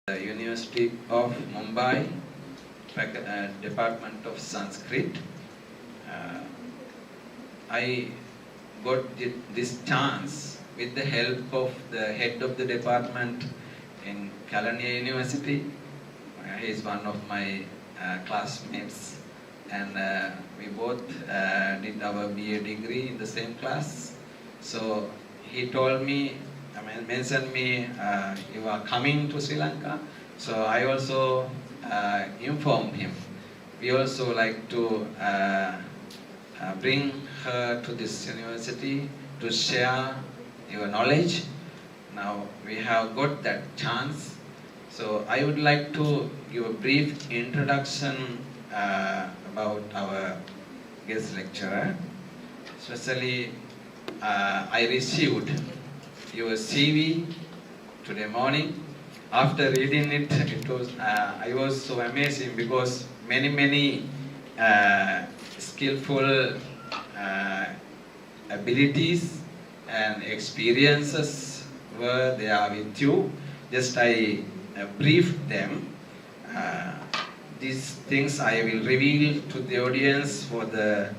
the University of Mumbai, Department of Sanskrit. Uh, I got this chance with the help of the head of the department in Kelaniya University. He is one of my classmates, and we both did our BA degree in the same class. So he told me, mentioned me, you are coming to Sri Lanka. So I also informed him. We also like to bring her to this university to share your knowledge. Now we have got that chance. So I would like to give a brief introduction about our guest lecturer. Especially, I received your CV today morning. After reading it, I was so amazing because many skillful abilities and experiences were there with you. Just I briefed them. These things I will reveal to the audience for the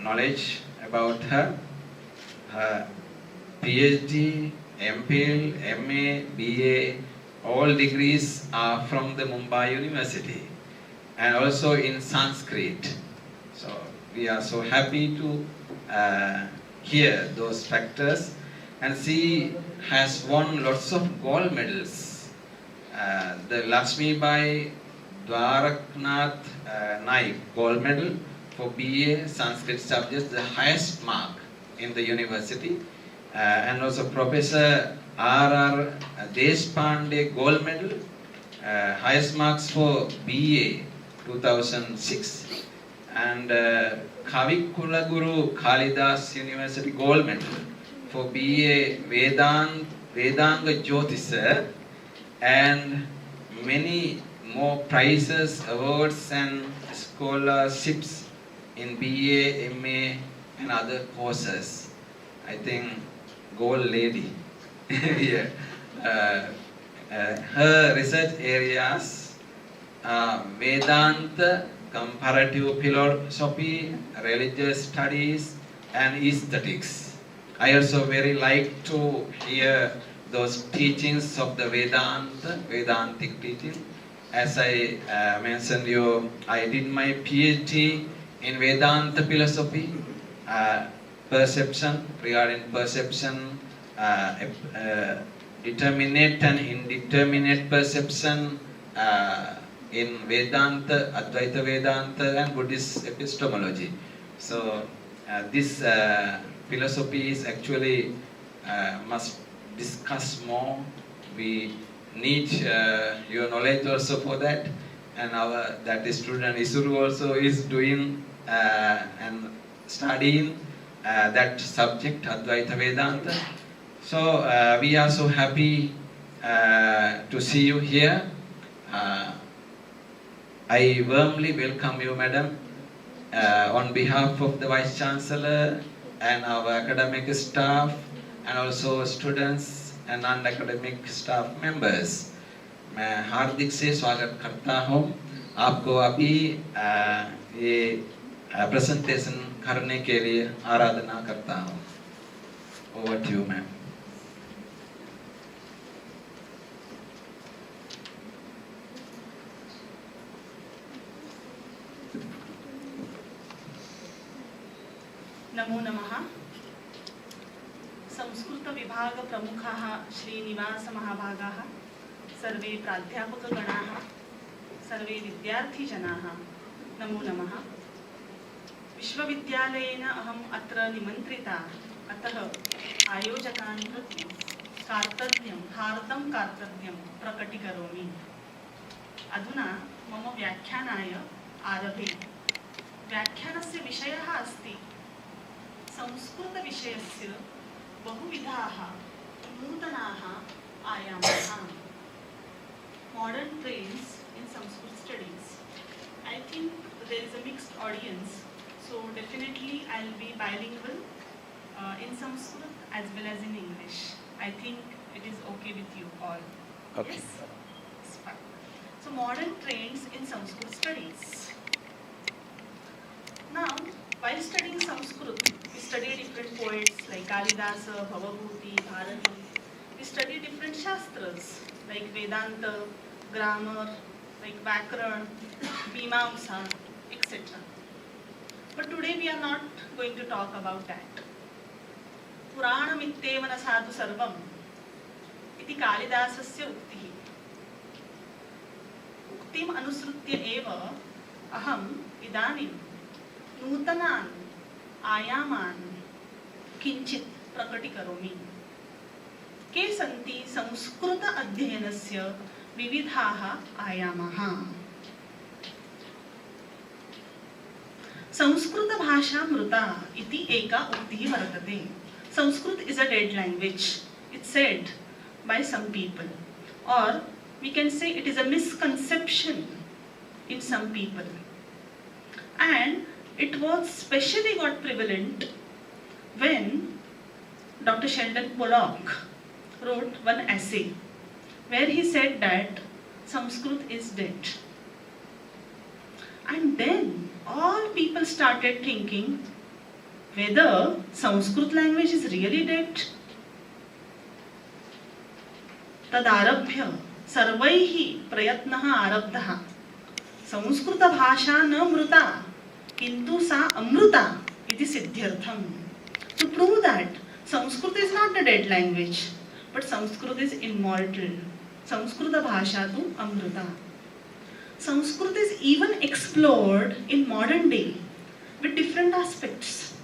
knowledge about her. Her PhD, MPhil, MA, BA, all degrees are from the Mumbai University and also in Sanskrit. So we are so happy to hear those factors, and she has won lots of gold medals. The Lakshmi Bai Dwaraknath Naik gold medal for BA Sanskrit subjects, the highest mark in the university. And also Professor R.R. Deshpande gold medal, highest marks for BA 2006. And Kavikula Guru Kalidas University gold medal for BA Vedanga Jyotisa, and many more prizes, awards and scholarships in BA, MA and other courses. I think gold lady. Yeah. Her research areas are Vedanta, comparative philosophy, religious studies and aesthetics. I also very like to hear those teachings of the Vedantic teaching. As I mentioned you, I did my PhD in Vedanta philosophy, perception, regarding perception, determinate and indeterminate perception in Vedanta, Advaita Vedanta and Buddhist epistemology. So this philosophy is actually must discuss more. We need your knowledge also for that, and our student Isuru also is doing and studying that subject, Advaita Vedanta. So we are so happy to see you here. I warmly welcome you, madam, on behalf of the Vice Chancellor and our academic staff and also students and non-academic staff members. मैं हार्दिक से स्वागत करता हूँ आपको अभी ये presentation करने के लिए आराधना करता हूँ. Over to you, ma'am. नमो नमः. संस्कृत विभाग प्रमुखाः श्रीनिवास महाभागाः, सर्वे प्राध्यापकगणाः, सर्वे विद्यार्थीजनाः, नमो नमः. विश्वविद्यालयेन अहम् अत्र निमन्त्रिता, अतः आयोजकान् प्रति हार्दं कार्तज्ञं प्रकटीकरोमि. अधुना मम व्याख्यानाय आरभे. व्याख्यानस्य विषयः अस्ति संस्कृतविषयस्य बहुविधाः नूतनाः आयामाः. Modern trends in Sanskrit studies. I think there is a mixed audience, so definitely I'll be bilingual in Sanskrit as well as in English. I think it is okay with you all. Okay. Yes? It's fine. So modern trends in Sanskrit studies. Now, while studying Sanskrit, we study different poets like Kalidasa, Bhavabhuti, Bharati. We study different shastras like Vedanta, grammar, like Vyakaran, Mimamsa, etc. But today we are not going to talk about that. पुराणमित्येव न साधु सर्वम् इति कालिदासस्य उक्तिः. उक्तिम् अनुसृत्य एव अहम् इदानीं नूतनान् आयामान् किञ्चित् प्रकटीकरोमि. के सन्ति संस्कृत अध्ययनस्य विविधाः आयामाः. संस्कृत भाषा मृता इति एका उक्तिः वर्तते. Sanskrit is a dead language. It's said by some people, or we can say it is a misconception in some people. And it was specially got prevalent when Dr. Sheldon Pollock wrote one essay where he said that Sanskrit is dead. And then all people started thinking whether Sanskrit language is really dead. तदारभ्य सर्वैः प्रयत्नः आरब्धः. संस्कृत भाषा न मृता किन्तु सा अमृता इति सिद्ध्यर्थम्. To prove that Sanskrit is not a dead language, but Sanskrit is immortal. Sanskrit भाषा तु Amrita. Sanskrit is even explored in modern day with different aspects.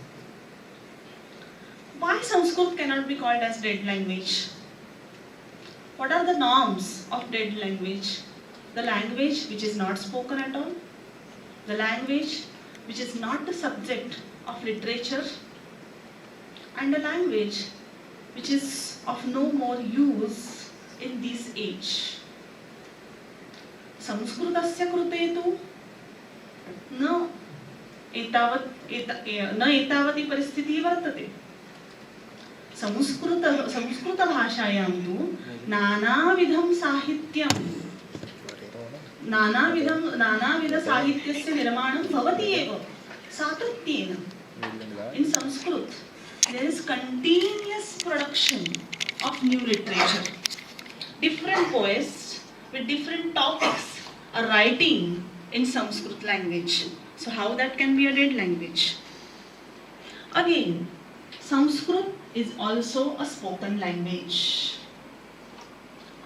Why Sanskrit cannot be called as dead language? What are the norms of dead language? The language which is not spoken at all, the language which is not the subject of literature, and a language which is of no more use in this age. संस्कृतस्य कृते तु न एतावती परिस्थितिः वर्तते. संस्कृत भाषायां तु नानाविधं साहित्यं नानाविध साहित्यस्य निर्माणं भवति एव सातत्येन. In Sanskrit there is continuous production of new literature. Different poets with different topics are writing in Sanskrit language. So how that can be a dead language? Again, Sanskrit is also a spoken language.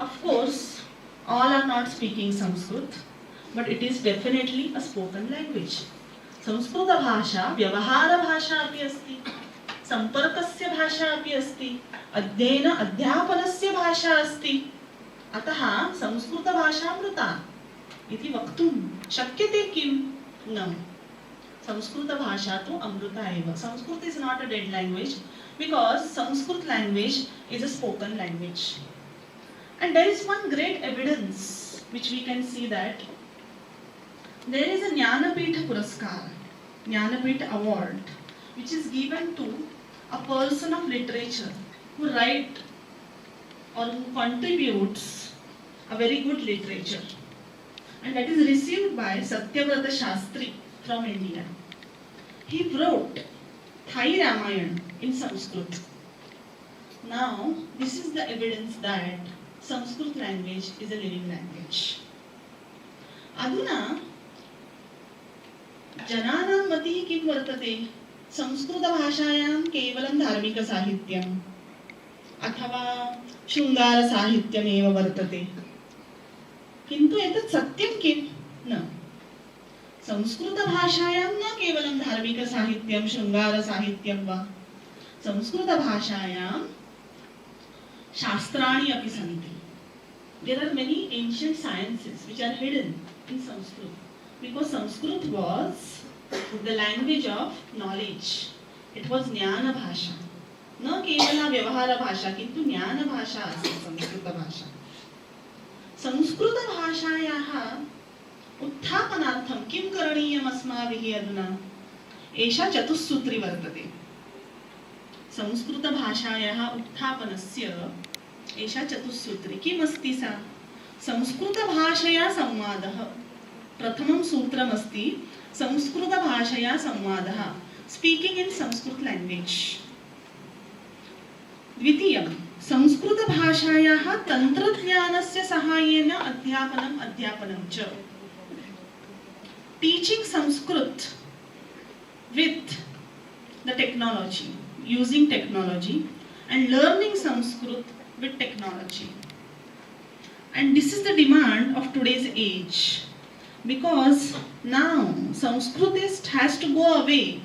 Of course, all are not speaking Sanskrit, but it is definitely a spoken language. Sanskrit भाषा व्यवहार भाषा अपि अस्ति, संपर्कस्य भाषा अपि अस्ति, अध्ययन अध्यापनस्य भाषा अस्ति. अतः संस्कृत भाषा मृता इति वक्तुं शक्यते किं? न. संस्कृत भाषा तु अमृता एव. Sanskrit is not a dead language because Sanskrit language is a spoken language. And there is one great evidence which we can see that there is a Jnanapith Puraskar, Jnanapith award, which is given to a person of literature who write or who contributes a very good literature. And that is received by Satyavrata Shastri from India. He wrote Thai Ramayana in Sanskrit. Now, this is the evidence that Sanskrit language is a living language. Aduna जनानां मतिः किं वर्तते? संस्कृतभाषायां केवलं धार्मिकसाहित्यम् अथवा शृङ्गारसाहित्यमेव वर्तते. किन्तु एतत् सत्यं किं? न. संस्कृतभाषायां न केवलं धार्मिकसाहित्यं शृङ्गारसाहित्यं वा, संस्कृतभाषायां शास्त्राणि अपि सन्ति. There are many ancient sciences which are hidden in Sanskrit. Because Sanskrit was the language of knowledge. It was Jnana Bhasha. न केवला व्यवहार भाषा किन्तु ज्ञान भाषा अस्ति संस्कृत भाषा. संस्कृत भाषायाः उत्थापनार्थं किं करणीयम् अस्माभिः अधुना? एषा चतुस्सूत्री वर्तते. संस्कृत भाषायाः उत्थापनस्य एषा चतुस्सूत्री किमस्ति सा संस्कृतभाषया संवादः प्रथमं सूत्रमस्ति संस्कृतभाषया संवादः स्पीकिंग इन संस्कृत लैंग्वेज द्वितीयं संस्कृतभाषायाः तन्त्रज्ञानस्य सहायेन अध्यापनं च teaching Sanskrit with the technology, using technology and learning Sanskrit with technology. And this is the demand of today's age, because now Sanskritist has to go away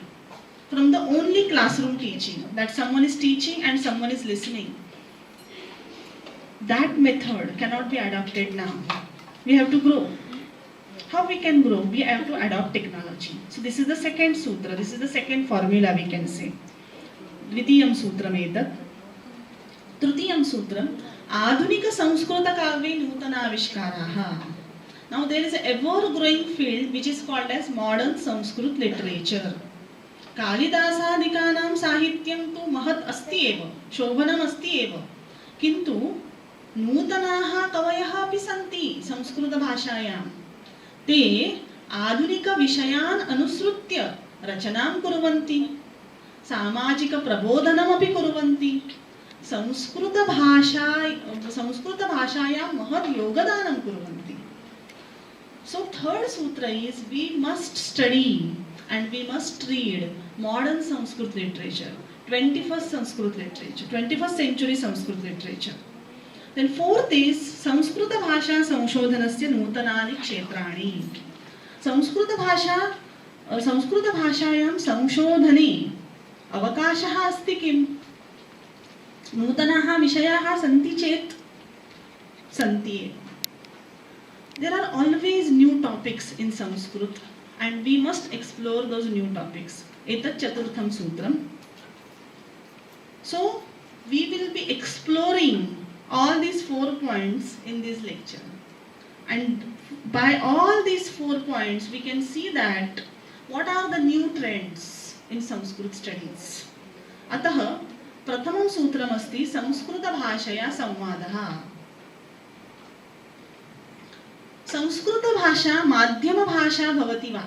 from the only classroom teaching, that someone is teaching and someone is listening. That method cannot be adopted now. We have to grow. How we can grow? We have to adopt technology. So this is the second sutra. This is the second formula we can say. द्वितीयं सूत्रम् एतत्. तृतीयं सूत्रम् आधुनिक संस्कृत काव्ये नूतनाविष्काराः. Now there is an ever growing field which is called as modern Sanskrit literature. कालिदासादिकानां साहित्यं तु महत् अस्ति एव, शोभनम् अस्ति एव, किन्तु नूतनाः कवयः अपि सन्ति संस्कृतभाषायां. ते आधुनिक विषयान् अनुसृत्य रचनां कुर्वन्ति, सामाजिक प्रबोधनमपि कुर्वन्ति, संस्कृतभाषायां महत् योगदानं कुर्वन्ति. So third sutra is we must study and we must read modern Sanskrit literature, 21st Sanskrit literature, 21st century Sanskrit literature. Then fourth is Sanskrit भाषा संशोधनस्य नूतनानि क्षेत्राणि. संस्कृत भाषायां संशोधने अवकाशः अस्ति किम्? नूतनाः विषयाः सन्ति चेत् सन्ति. There are always new topics in Sanskrit and we must explore those new topics. एतत् चतुर्थं सूत्रम्. So we will be exploring all these 4 points in this lecture, and by all these 4 points we can see that what are the new trends in Sanskrit studies. अतः प्रथमं सूत्रमस्ति संस्कृतभाषया संवादः. संस्कृतभाषा माध्यमभाषा भवति वा?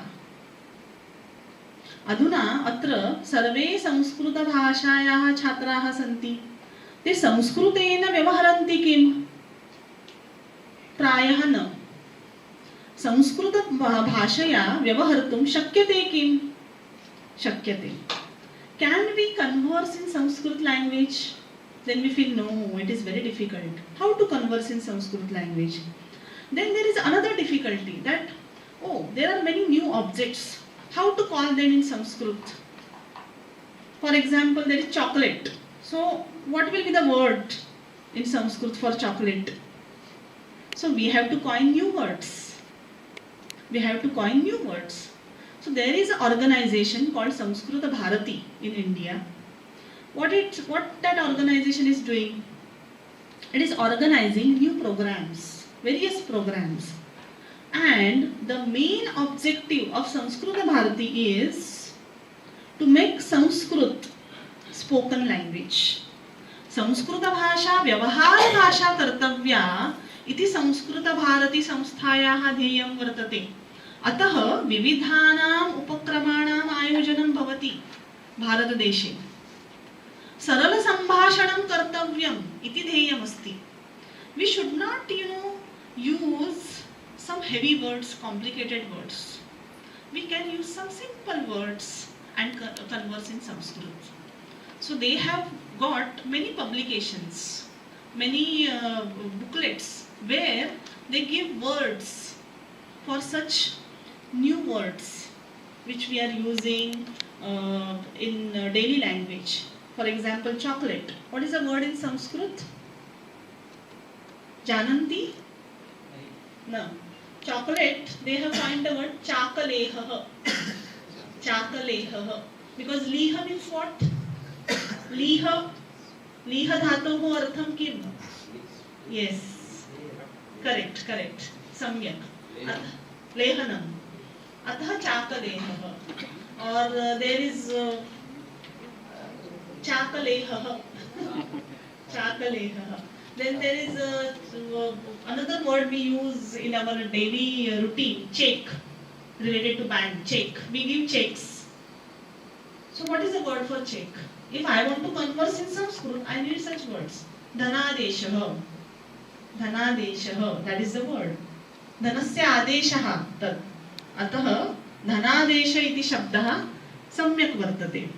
अधुना अत्र सर्वे संस्कृतभाषायाः छात्राः सन्ति. ते संस्कृतेन व्यवहरन्ति किम्? प्रायः न. संस्कृतभाषया व्यवहर्तुं शक्यते किम्? शक्यते. Can we converse in Sanskrit language? Then we feel no, it is very difficult. How to converse in Sanskrit language? Then there is another difficulty that there are many new objects. How to call them in Sanskrit? For example, there is chocolate. So what will be the word in Sanskrit for chocolate? So we have to coin new words. So there is an organization called Samskrita Bharati in India. What that organization is doing? It is organizing new programs, various programs. And the main objective of Samskrita Bharati is to make Sanskrit spoken language. Sanskrit भाषा व्यवहार भाषा कर्तव्या इति संस्कृत भारती संस्थायाः ध्येयं वर्तते. अतः विविधानाम् उपक्रमाणाम् आयोजनं भवति भारतदेशे. सरल संभाषणं कर्तव्यम् इति ध्येयमस्ति. We should not use some heavy words, complicated words. We can use some simple words and converse in Sanskrit. So they have got many publications, many booklets where they give words for such new words which we are using in daily language. For example, chocolate. What is the word in Sanskrit? Jananti? No. Chocolate, they have coined the word chakaleha. Chakaleha. Because liha means what? Liha dhatoh artham kim? Yes. Correct. Samyak. Lehanam. Atha chakaleha. Or there is Chakaleha. Then there is another word we use in our daily routine, check, related to bank, check. We give checks. So what is the word for check? If I want to converse in Sanskrit, I need such words. Dhanadeshah. Dhanadeshah. That is the word. Dhanasya adeshah. Tat. Atah dhanadesha iti shabdah samyak vartate.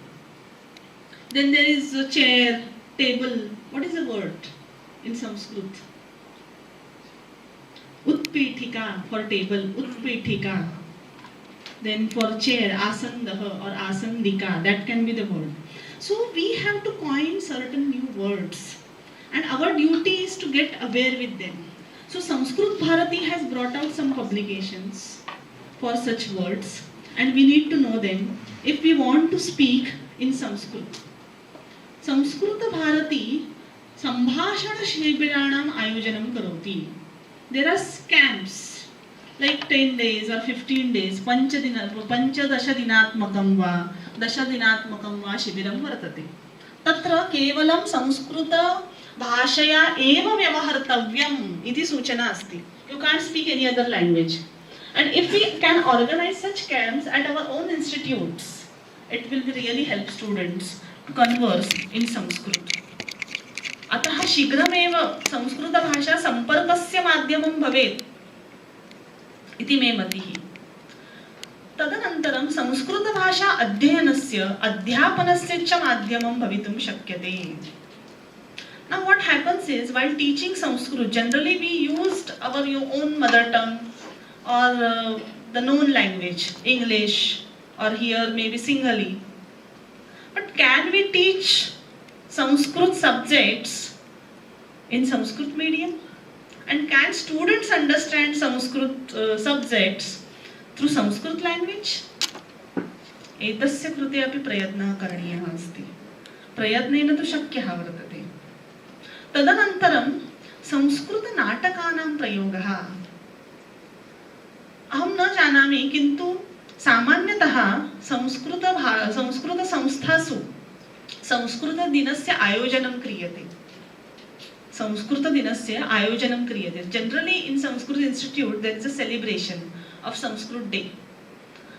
Then there is a chair, table. What is the word in Sanskrit? Utpithika for table. Utpithika. Then for chair, asandah or asandika. That can be the word. So we have to coin certain new words. And our duty is to get aware with them. So Sanskrit Bharati has brought out some publications for such words. And we need to know them if we want to speak in Sanskrit. Sanskrit Bharati Sambhashana Shibiranam Ayojanam Karoti. There are camps like 10 days or 15 days, Panchadasha Dinatmakam va, Dasha Dinatmakam va Shibiram Vartate. Tatra Kevalam Sanskrita Bhashaya Eva Vyavahartavyam iti Suchana Asti. You can't speak any other language. And if we can organize such camps at our own institutes, it will really help students to converse in Sanskrit. अतः शीघ्रमेव संस्कृतभाषा संपर्कस्य माध्यमं भवेत् इति मे मतिः. तदनन्तरं संस्कृतभाषा अध्ययनस्य अध्यापनस्य च माध्यमं भवितुं शक्यते. Now what happens is, while teaching Sanskrit, generally we used our own mother tongue or the known language, English, or here maybe Singali. But can we teach Sanskrit subjects in Sanskrit medium? And can students understand Sanskrit subjects through Sanskrit language? एतस्य कृते अपि प्रयत्नः करणीयः अस्ति. प्रयत्नेन तु शक्यः वर्तते. तदनन्तरं संस्कृतनाटकानां प्रयोगः. अहं न जानामि, किन्तु सामान्यतः संस्कृतसंस्थासु संस्कृतदिनस्य आयोजनं क्रियते. संस्कृतदिनस्य आयोजनं क्रियते. Generally in Sanskrit Institute there is a celebration of Sanskrit Day.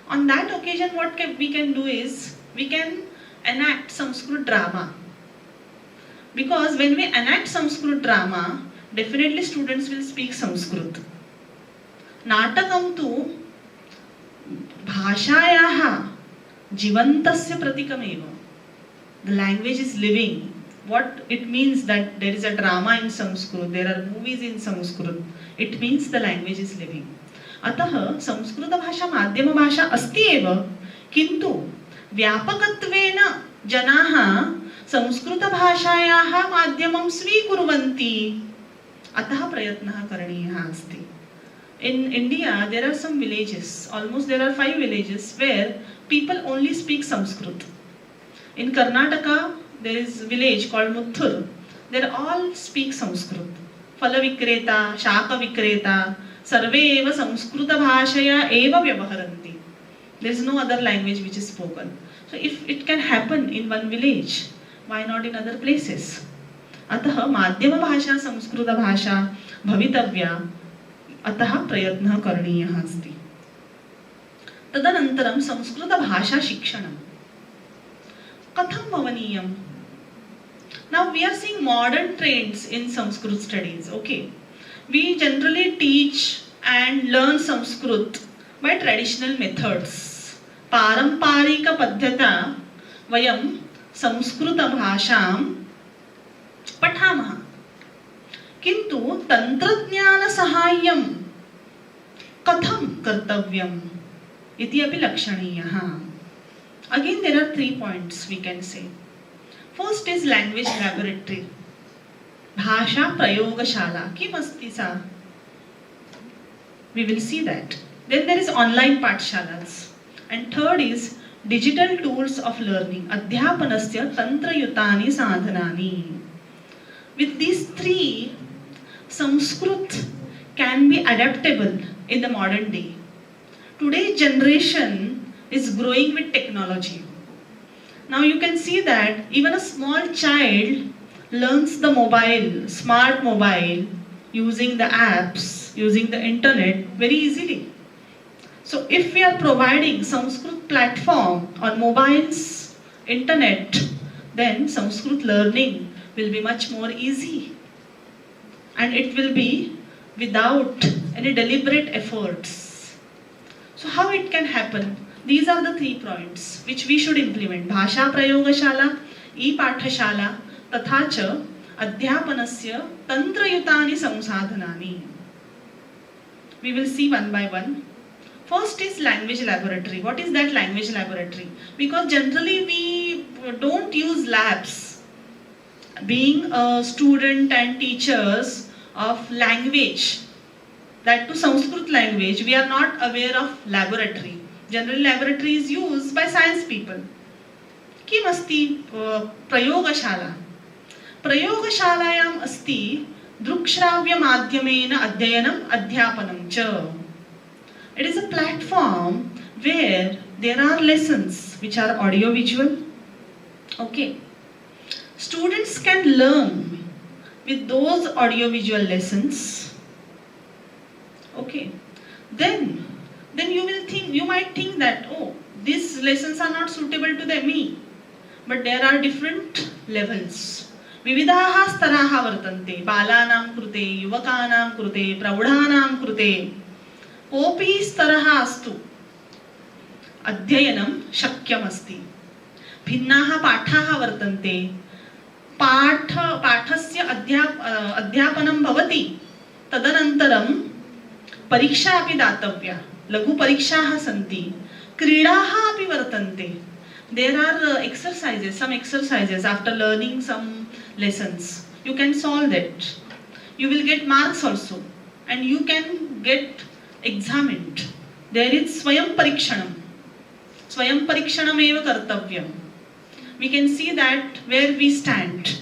On that occasion what we can do is, we can enact Sanskrit drama. Because when we enact Sanskrit drama, definitely students will speak Sanskrit. नाटकं तु भाषायाः जीवन्तस्य प्रतीकमेव. The language is living. What it means that there is a drama in Sanskrit, there are movies in Sanskrit. It means the language is living. अतः संस्कृतभाषा माध्यमभाषा अस्ति एव, किन्तु व्यापकत्वेन जनाः संस्कृतभाषायाः माध्यमं स्वीकुर्वन्ति. अतः प्रयत्नः करणीयः अस्ति. In India, there are some villages, almost there are 5 villages where people only speak Sanskrit. In Karnataka, there is a village called Mutthur. They all speak Sanskrit. Phala Vikreta, Shaka Vikreta, Sarve eva Samskrita Bhashaya eva Vyavaharanti. There is no other language which is spoken. So if it can happen in one village, why not in other places? अतः माध्यम भाषा संस्कृत भाषा भवितव्या. अतः प्रयत्नः करणीयः अस्ति. तदनन्तरं संस्कृत भाषा शिक्षणं कथं भवनीयं? Now we are seeing modern trends in Sanskrit studies. Okay, we generally teach and learn Sanskrit by traditional methods. पारंपरिक पद्धत्या वयं संस्कृत भाषां पठामः. किन्तु तंत्रज्ञान सहाय्यं कथं कर्तव्यम् इति अपि लक्षणीयः. Again there are 3 points we can say. First is language laboratory. भाषा प्रयोगशाला किम् अस्ति सा? We will see that. Then there is online पाठशालास. And third is digital tools of learning. अध्यापनस्य तंत्रयुतानि साधनानि. With these 3, Sanskrit can be adaptable in the modern day. Today's generation is growing with technology. Now you can see that even a small child learns the mobile, smart mobile, using the apps, using the internet very easily. So if we are providing Sanskrit platform on mobiles, internet, then Sanskrit learning will be much more easy. And it will be without any deliberate efforts. So how it can happen? These are the 3 points which we should implement. Bhasha Prayogashala, E-Pathashala, तथा च अध्यापनस्य तंत्रयुतानि संसाधनानि. We will see one by one. First is language laboratory. What is that language laboratory? Because generally we don't use labs. Being a student and teachers of language, that to Sanskrit language, we are not aware of laboratory. Generally laboratory is used by science people. किम् अस्ति प्रयोगशाला? प्रयोगशालायाम् अस्ति दृक्श्राव्यमाध्यमेन अध्ययनम् अध्यापनं च. It is a platform where there are lessons which are audio visual. Okay. Students can learn with those audio visual lessons. Okay. Then you might think that, oh, these lessons are not suitable to me. But there are different levels. विविधाः स्तराः वर्तन्ते. बालानां कृते, युवकानां कृते, प्रौढानां कृते. कोऽपि स्तरः अस्तु, अध्ययनं शक्यमस्ति. भिन्नाः पाठाः वर्तन्ते. पाठस्य अध्यापनं भवति. तदनन्तरं परीक्षा अपि दातव्या. लघुपरीक्षाः सन्ति. क्रीडाः अपि वर्तन्ते. There are exercises, some exercises after learning some lessons. You can solve that. You will get marks also. And you can get examined. There is Swayam Parikshanam. Swayam Parikshanam eva kartavyam. We can see that where we stand.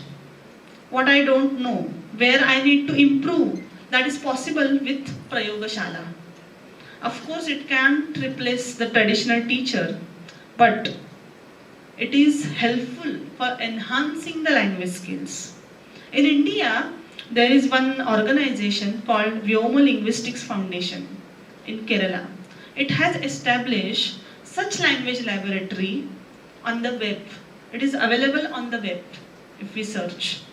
What I don't know. Where I need to improve. That is possible with Prayogashala. Of course, it can't replace the traditional teacher. But it is helpful for enhancing the language skills. In India, there is one organization called Vyoma Linguistics Foundation in Kerala. It has established such language laboratory on the web. It is available on the web if we search.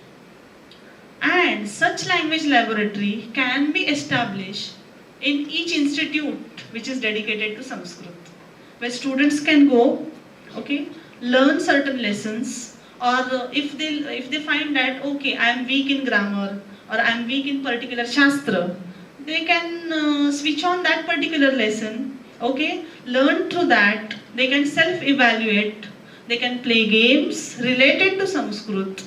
And such language laboratory can be established in each institute which is dedicated to Sanskrit, where students can go, okay, learn certain lessons, or if they find that, okay, I am weak in grammar or I am weak in particular shastra, they can switch on that particular lesson, okay, learn through that. They can self-evaluate, they can play games related to Sanskrit,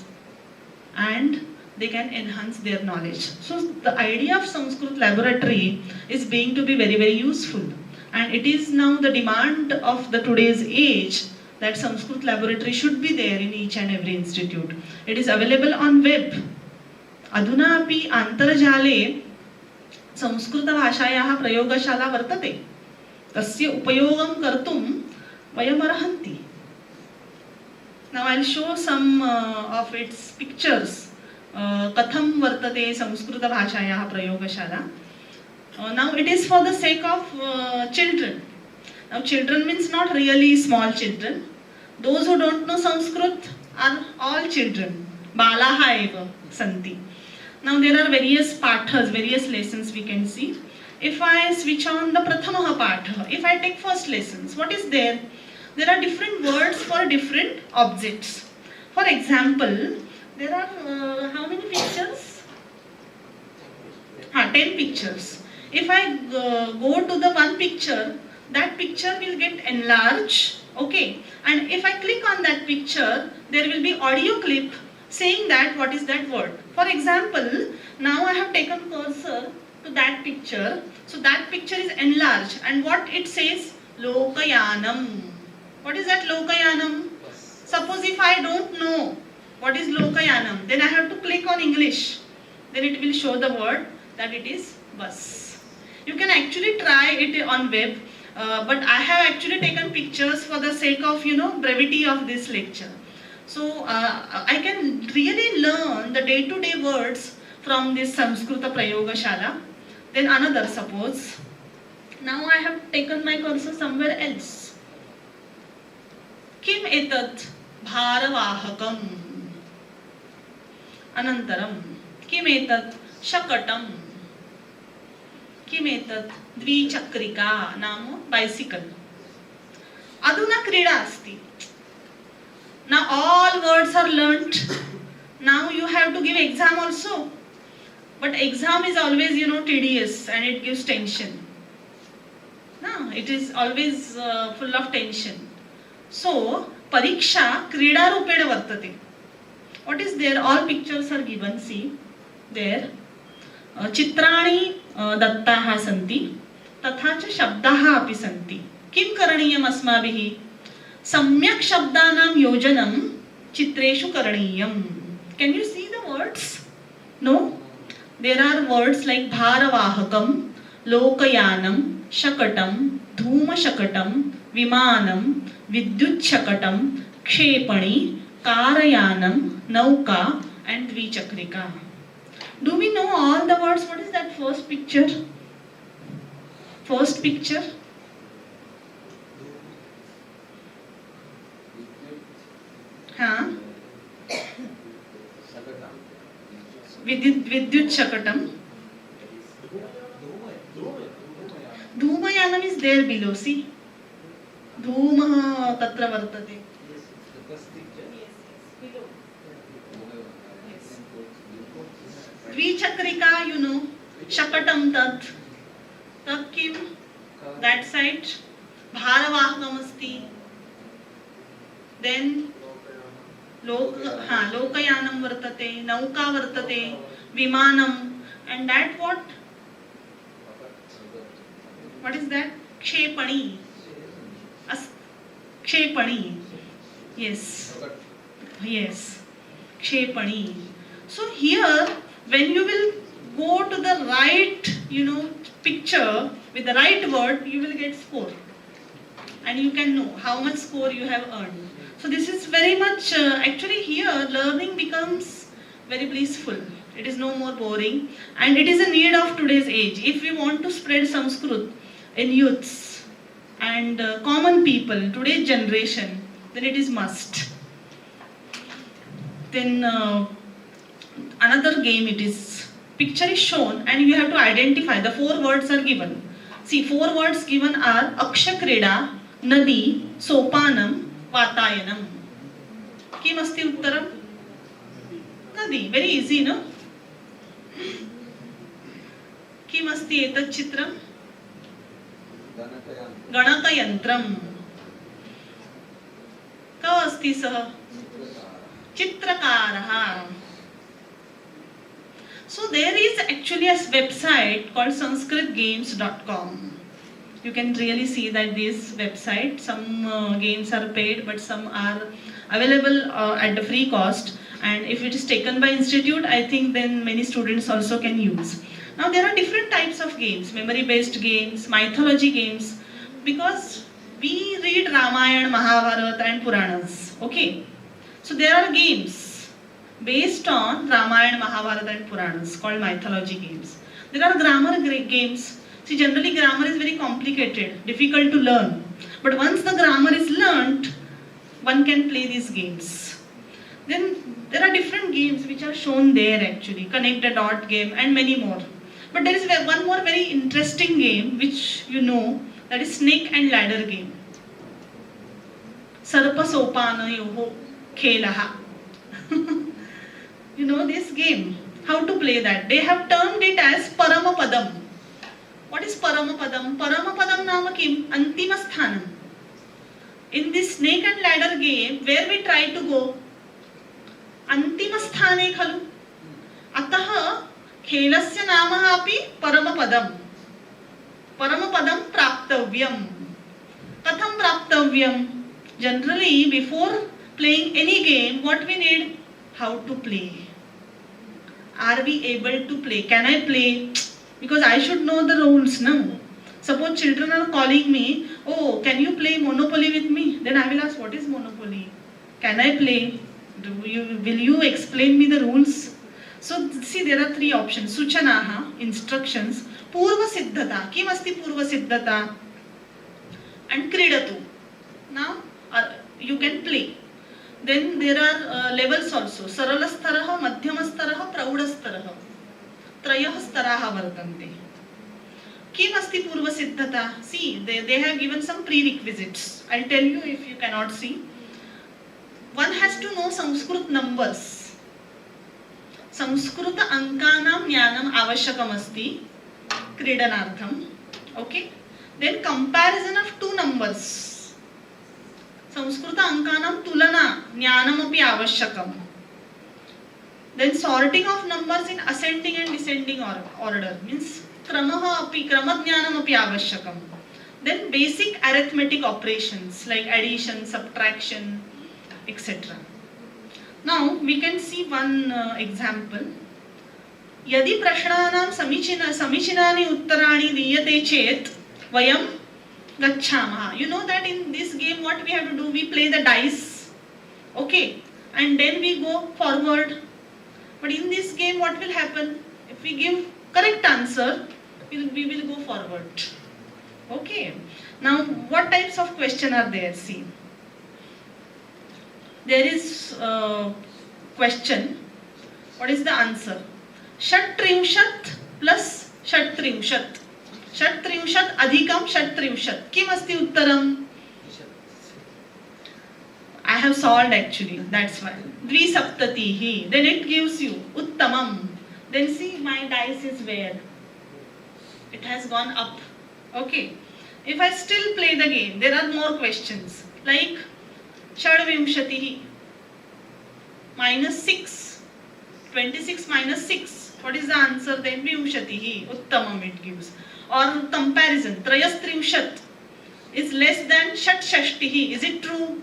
and they can enhance their knowledge. So the idea of Sanskrit laboratory is being to be very, very useful, and it is now the demand of the today's age that Sanskrit laboratory should be there in each and every institute. It is available on web. Adhuna api antर्जाले संस्कृतभाषायाः प्रयोगशाला वर्तते. तस्य उपयोगं कर्तुं वयम् अर्हन्ति. Now I'll show some of its pictures. कथं वर्तते संस्कृतभाषायाः प्रयोगशाला. Now it is for the sake of children. Now children means not really small children. Those who don't know Sanskrit are all children. Balaha eva santi. Now there are various pathas, various lessons we can see. If I switch on the Prathamaha Patha, if I take first lessons, what is there? There are different words for different objects. For example, there are how many pictures? 10 pictures. If I go to the one picture, that picture will get enlarged, okay, and if I click on that picture, there will be audio clip saying that what is that word. For example, now I have taken cursor to that picture, so that picture is enlarged, and what it says, Lokayanam. What is that Lokayanam? Suppose if I don't know what is Lokayanam, then I have to click on English, then it will show the word that it is bus. You can actually try it on web. But I have actually taken pictures for the sake of brevity of this lecture. So I can really learn the day-to-day words from this Samskrita Prayogashala. Then another, suppose, now I have taken my cursor somewhere else. Kim etat bharavahakam. Anantaram. Kim etat shakatam. Kim etat dvichakrika. Namo bicycle. Aduna krida asti. Now all words are learnt. Now you have to give exam also. But exam is always, tedious and it gives tension. No, it is always full of tension. So, pariksha krida rupeda vartate. What is there? All pictures are given. See, there. Chitrani dattaha santi. Tatha cha shabdaha api santi. Kim karaniyam asmabhihi? Samyak shabdanam yojanam chitreshu karaniyam. Can you see the words? No? There are words like bharavahakam, lokayanam, shakatam, dhuma shakatam, vimanam, vidyut shakatam, kshepani, karayanam, nauka and dvichakrika. Do we know all the words? What is that first picture? First picture? Huh? Vidyut shakatam. Dhumayanam is there below. See? Dhuma tatra vartate. Dvichakrika, Shakatam tat. Tat kim? That side. Bharavahakam asti. Then Lokayanam vartate, Nauka vartate, Vimanam, and that what? What is that? Kshepani. Kshepani. Yes. Yes. Kshepani. So here, when you will go to the right, picture with the right word, you will get score. And you can know how much score you have earned. So this is very much, actually here learning becomes very blissful. It is no more boring and it is a need of today's age. If we want to spread Sanskrit in youths and common people, today's generation, then it is must. Then another game it is, picture is shown and you have to identify, the 4 words are given. See, 4 words given are Akshakrida, Nadi, Sopanam, Vatayanam. Kim asti uttaram? Nadi. Very easy, no? Kim asti etat chitram? Ganakayantram. Ka asti sah? Chitrakaraha. So there is actually a website called sanskritgames.com. You can really see that this website, some games are paid but some are available at the free cost, and if it is taken by institute, I think then many students also can use. Now there are different types of games, memory based games, mythology games, because we read Ramayana, Mahabharata and Puranas, okay? So there are games based on Ramayana, Mahabharata and Puranas called mythology games. There are grammar games. See, generally grammar is very complicated, difficult to learn. But once the grammar is learnt, one can play these games. Then there are different games which are shown there actually, connect the dot game and many more. But there is one more very interesting game which that is snake and ladder game. Sarpa sopanayoho khelaha. You know this game, how to play that? They have termed it as Paramapadam. What is Paramapadam? Paramapadam nama kim? Antima sthanam. In this snake and ladder game, where we try to go? Antima sthane khalu. Ataha khelasya namah api Paramapadam. Paramapadam praptavyam. Katham praptavyam? Generally, before playing any game, what we need? How to play. Are we able to play? Can I play? Because I should know the rules, no? Suppose children are calling me, oh, can you play Monopoly with me? Then I will ask, what is Monopoly? Can I play? Will you explain me the rules? So see, there are three options. Suchanaha, instructions. Purva siddhata. Kim asti purva siddhata? And kridatu. Now you can play. Then there are levels also. Saralastharaha, madhyamastharaha, praudastharaha. Trayah staraha vartante. Kim asti purva siddhata? See, they have given some prerequisites. I'll tell you if you cannot see. One has to know Sanskrit numbers. Sanskrit ankanam jnanam avashyakam asti kridanartham. Okay. Then comparison of two numbers. Sanskrit ankanam tulana jnanam api avashyakam. Then sorting of numbers in ascending and descending order means kramaha api kramadjnanam api avashyakam. Then basic arithmetic operations like addition, subtraction, etc. Now we can see one example. Yadi prashnanam samichinani uttarani diyate chet vayam gacchamaha. You know that in this game what we have to do? We play the dice, okay, and then we go forward. But in this game what will happen? If we give correct answer, we will go forward. Okay. Now what types of question are there? See. There is question. What is the answer? Shattrimshat plus shattrimshat. Shattrimshat adhikam shattrimshat. Kim asti uttaram? I have solved actually. That's why. Dvisaptatihi. Then it gives you uttamam. Then see my dice is where? It has gone up. Okay. If I still play the game, there are more questions. Like Shadvimshatihi minus 6. 26 minus 6. What is the answer then? Vimshatihi. Uttamam it gives. Or comparison. Trayastrimshat is less than Shatshashtihi. Is it true?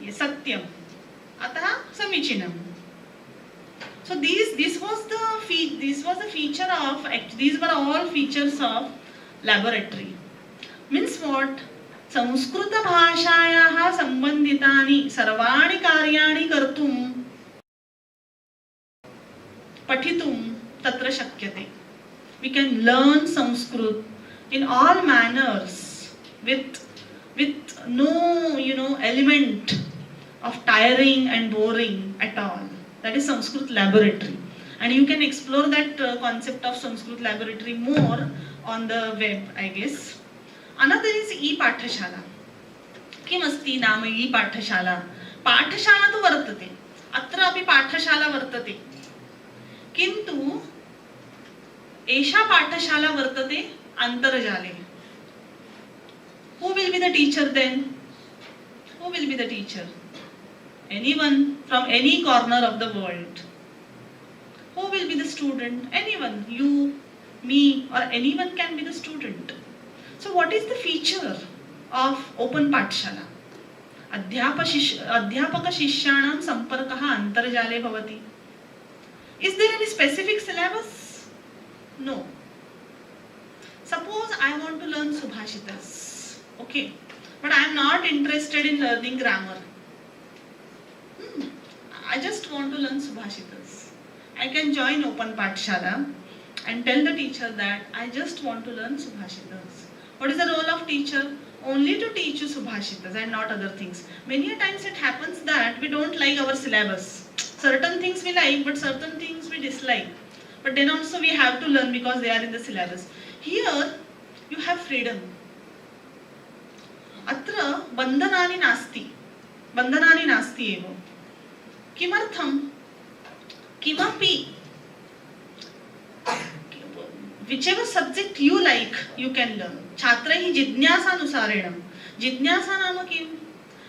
Yes, Satyam. Ataha Samichinam. So this was the feature of, these were all features of laboratory. Means what? Sanskrit भाषायाः संबंधितानि सर्वाणि कार्याणि कर्तुं पठितुं तत्र शक्यते. We can learn Sanskrit in all manners with no element of tiring and boring at all. That is Sanskrit laboratory, and you can explore that concept of Sanskrit laboratory more on the web, I guess. Another is e-pathashala. किम अस्ति नाम e-pathashala? पाठशाला तु वर्तते. अत्र अपि पाठशाला वर्तते. किन्तु एषा पाठशाला वर्तते अन्तर्जाले. Who will be the teacher then? Who will be the teacher? Anyone from any corner of the world. Who will be the student? Anyone. You, me, or anyone can be the student. So what is the feature of open pathshala? अध्यापक शिष्याणां संपर्कः अंतर्जाले भवति. Is there any specific syllabus? No. Suppose I want to learn Subhashitas, okay, but I am not interested in learning grammar. I just want to learn Subhashitas. I can join open pathshala and tell the teacher that I just want to learn Subhashitas. What is the role of teacher? Only to teach you Subhashitas and not other things. Many a times it happens that we don't like our syllabus. Certain things we like, but certain things we dislike. But then also we have to learn because they are in the syllabus. Here you have freedom. Atra bandhanani nasti. Bandhanani nasti evo. Kimartham? Kimapi. Whichever subject you like, you can learn. Chhatraihi jidnyasanusarenam. Jidnyasa nama kim?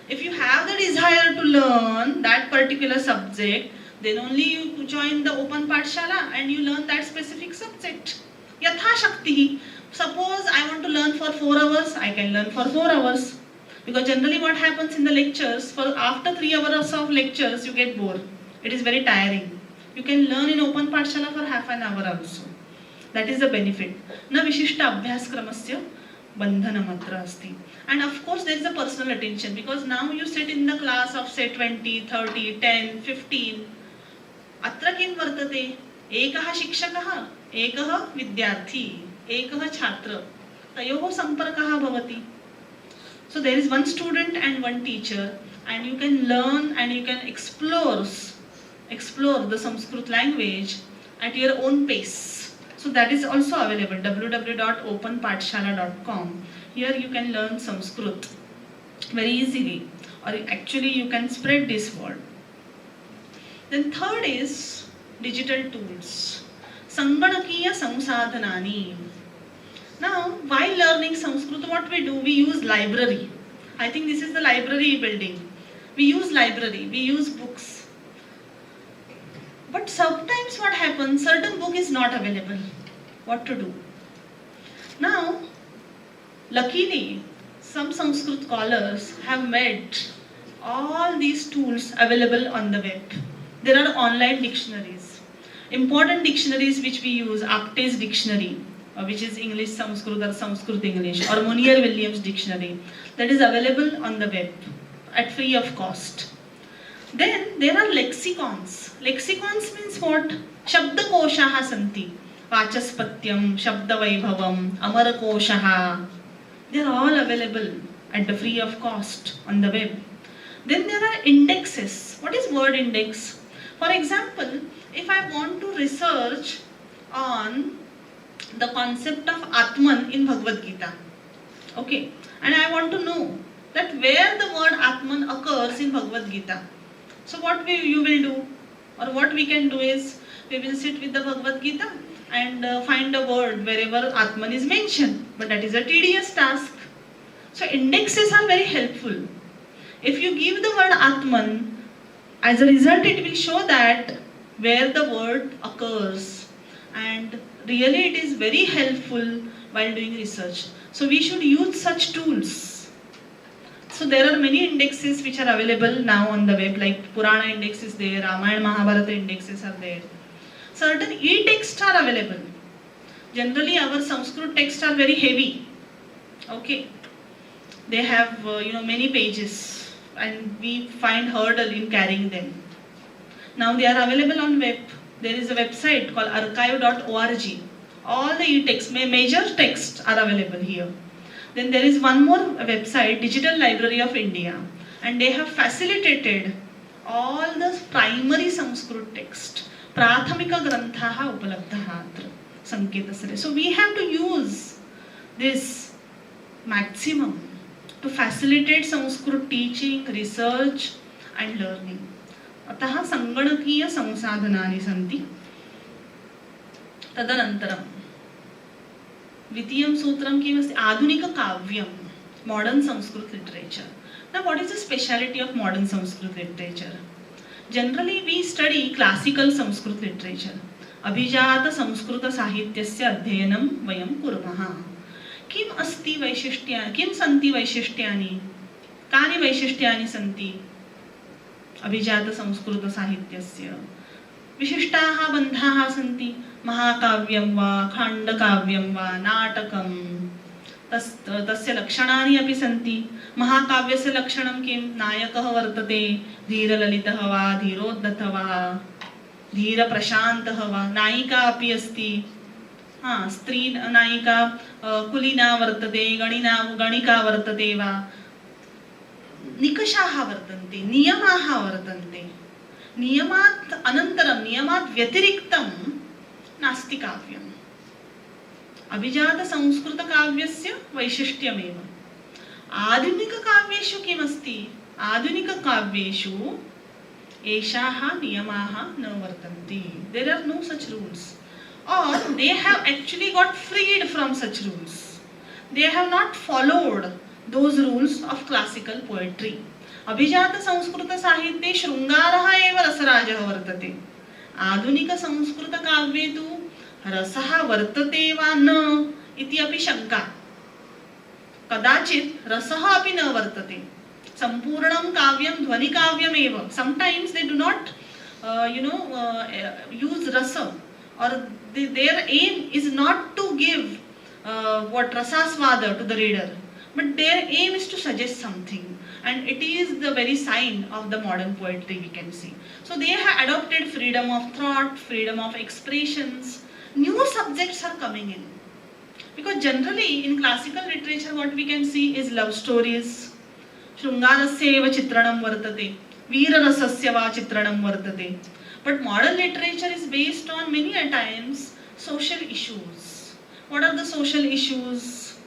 If you have the desire to learn that particular subject, then only you join the open pathshala and you learn that specific subject. Yatha shakti. Suppose I want to learn for 4 hours, I can learn for 4 hours. Because generally what happens in the lectures, for after 3 hours of lectures, you get bored. It is very tiring. You can learn in open pathshala for half an hour also. That is the benefit. Na vishishta abhyas kramasya bandhanam atra asti. And of course there is a personal attention, because now you sit in the class of say 20, 30, 10, 15. अत्र किं वर्तते? एकः शिक्षकः, एकः विद्यार्थी, एकः छात्र, तयोः सम्पर्कः भवति. So there is one student and one teacher, and you can learn and you can explore the Sanskrit language at your own pace. So that is also available, www.openpathshala.com. Here you can learn Sanskrit very easily, or actually you can spread this word. Then third is digital tools. Sanganakiya Samsadhanani. Now, while learning Sanskrit, what we do? We use library. I think this is the library building. We use library, we use books. But sometimes what happens, certain book is not available. What to do? Now, luckily, some Sanskrit scholars have made all these tools available on the web. There are online dictionaries. Important dictionaries which we use, Apte's dictionary, which is English Sanskrit or Sanskrit English, or Monier-Williams dictionary, that is available on the web at free of cost. Then there are lexicons. Lexicons means what? Shabdakoshaha santi. Vachaspatyam, Shabdavaibhavam, Amarakoshaha. They are all available at the free of cost on the web. Then there are indexes. What is word index? For example, if I want to research on the concept of Atman in Bhagavad Gita, okay, and I want to know that where the word Atman occurs in Bhagavad Gita. So what you will do, or what we can do is, we will sit with the Bhagavad Gita and find a word wherever Atman is mentioned. But that is a tedious task. So indexes are very helpful. If you give the word Atman, as a result it will show that where the word occurs, and really it is very helpful while doing research. So we should use such tools. So there are many indexes which are available now on the web, like Purana index is there, Ramayana Mahabharata indexes are there. Certain e-texts are available. Generally our Sanskrit texts are very heavy. Okay, they have many pages, and we find hurdle in carrying them. Now they are available on web. There is a website called archive.org. All the e-texts, major texts are available here. Then there is one more website, Digital Library of India, and they have facilitated all the primary Sanskrit text. Prathamika granthaha upalabdhaha atra sanketasare. So we have to use this maximum to facilitate Sanskrit teaching, research and learning. अतः संगणकीय संसाधनानि सन्ति. तदनन्तरं द्वितीयं सूत्रं किमस्ति? आधुनिककाव्यं, modern Sanskrit literature. Now what is the speciality of modern Sanskrit literature? Generally we study classical Sanskrit literature. अभिजात संस्कृत साहित्यस्य अध्ययनं वयं कुर्मः. किम् अस्ति वैशिष्ट्यानि, किं सन्ति वैशिष्ट्यानि, कानि वैशिष्ट्यानि सन्ति अभिजात संस्कृत साहित्यस्य? विशिष्टाः बन्धाः सन्ति. महाकाव्यं वा, खण्डकाव्यं वा, नाटकं, तस्य लक्षणानि अपि सन्ति. महाकाव्यस्य लक्षणं किं? नायकः वर्तते धीरललितः वा, धीरोद्धतः वा, धीरप्रशान्तः वा. नायिका अपि अस्ति, स्त्री नायिका कुलीना वर्तते, गणिका वर्तते वा. निकषाः वर्तन्ते, नियमाः वर्तन्ते. नियमात् अनन्तरं, नियमात् व्यतिरिक्तं नास्ति काव्यम्. अभिजात संस्कृत काव्यस्य वैशिष्ट्यमेव. आधुनिक काव्येषु किमस्ति? आधुनिक काव्येषु एषाः नियमाः न वर्तन्ते. There are no such rules, or they have actually got freed from such rules. They have not followed those rules of classical poetry. अभिजात संस्कृत साहित्ये शृंगारः एव रसराजः वर्तते. आधुनिक संस्कृत काव्ये तु रसः वर्तते वा न इति अपि शंका. कदाचित् रसः अपि न वर्तते. संपूर्णं काव्यं ध्वनिकाव्यमेव. Sometimes they do not use rasa, or their aim is not to give what rasasvada to the reader, but their aim is to suggest something, and it is the very sign of the modern poetry we can see. So they have adopted freedom of thought, freedom of expressions. New subjects are coming in, because generally in classical literature what we can see is love stories. Shrungarasya eva chitranam vartate, veerarasasya va chitranam vartate. But modern literature is based on many a times social issues. What are the social issues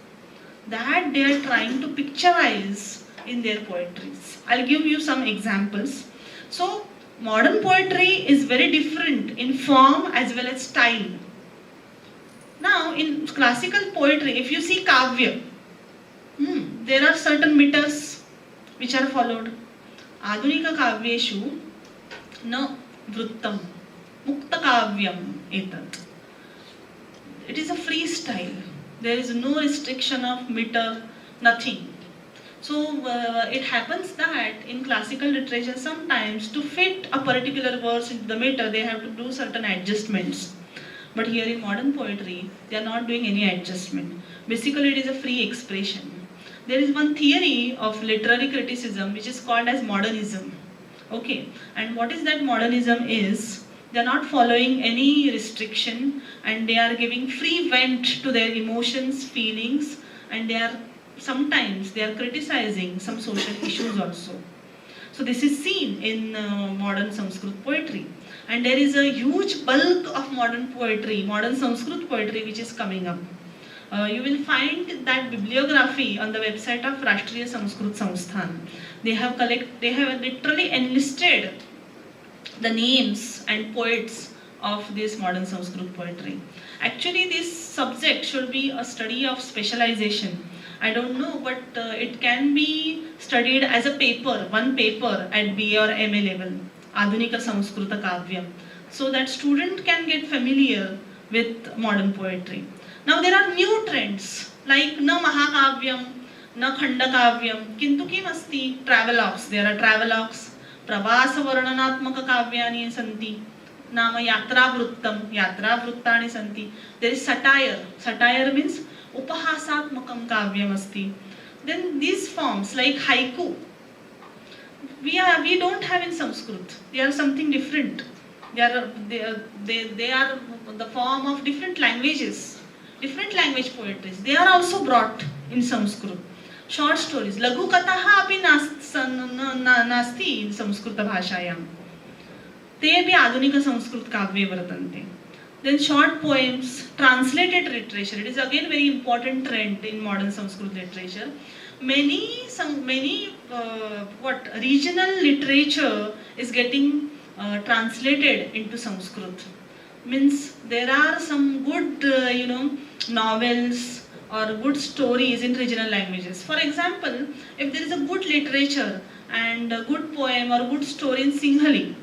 that they are trying to picturize in their poetries? I'll give you some examples. So modern poetry is very different in form as well as style. Now in classical poetry, if you see kavya, there are certain meters which are followed. Adunika kavyeshu na vrittam mukta kavyam etat. It is a freestyle. There is no restriction of meter, nothing. So it happens that in classical literature sometimes to fit a particular verse into the meter they have to do certain adjustments. But here in modern poetry they are not doing any adjustment. Basically it is a free expression. There is one theory of literary criticism which is called as modernism. Okay, and what is that modernism is? They are not following any restriction and they are giving free vent to their emotions, feelings, and sometimes they are criticizing some social issues also. So this is seen in modern Sanskrit poetry, and there is a huge bulk of modern poetry, modern Sanskrit poetry which is coming up. You will find that bibliography on the website of Rashtriya Sanskrit Samsthan. They have literally enlisted the names and poets of this modern Sanskrit poetry. Actually this subject should be a study of specialization. I don't know, but it can be studied as a paper, one paper at BA or MA level, Adhunika Samskrita Kavyam, so that student can get familiar with modern poetry. Now there are new trends like na Mahakavyam, na Khandakavyam, kintu kim asti travelogues. There are travelogues, pravasa varnanatmaka kavyani santi, nama yatra vruttani santi. There is satire. Satire means upahasatmakam kavyam asti. Then these forms like haiku, we don't have in Sanskrit. They are something different. They are the form of different languages, different language poetries. They are also brought in Sanskrit. Short stories, lagu kataha api nasti in Samskrita bhashayam. Te api adunika Sanskrit kavye vartante. Then short poems, translated literature. It is again very important trend in modern Sanskrit literature. Many regional literature is getting translated into Sanskrit. Means there are some good novels or good stories in regional languages. For example, if there is a good literature and a good poem or good story in Singhali,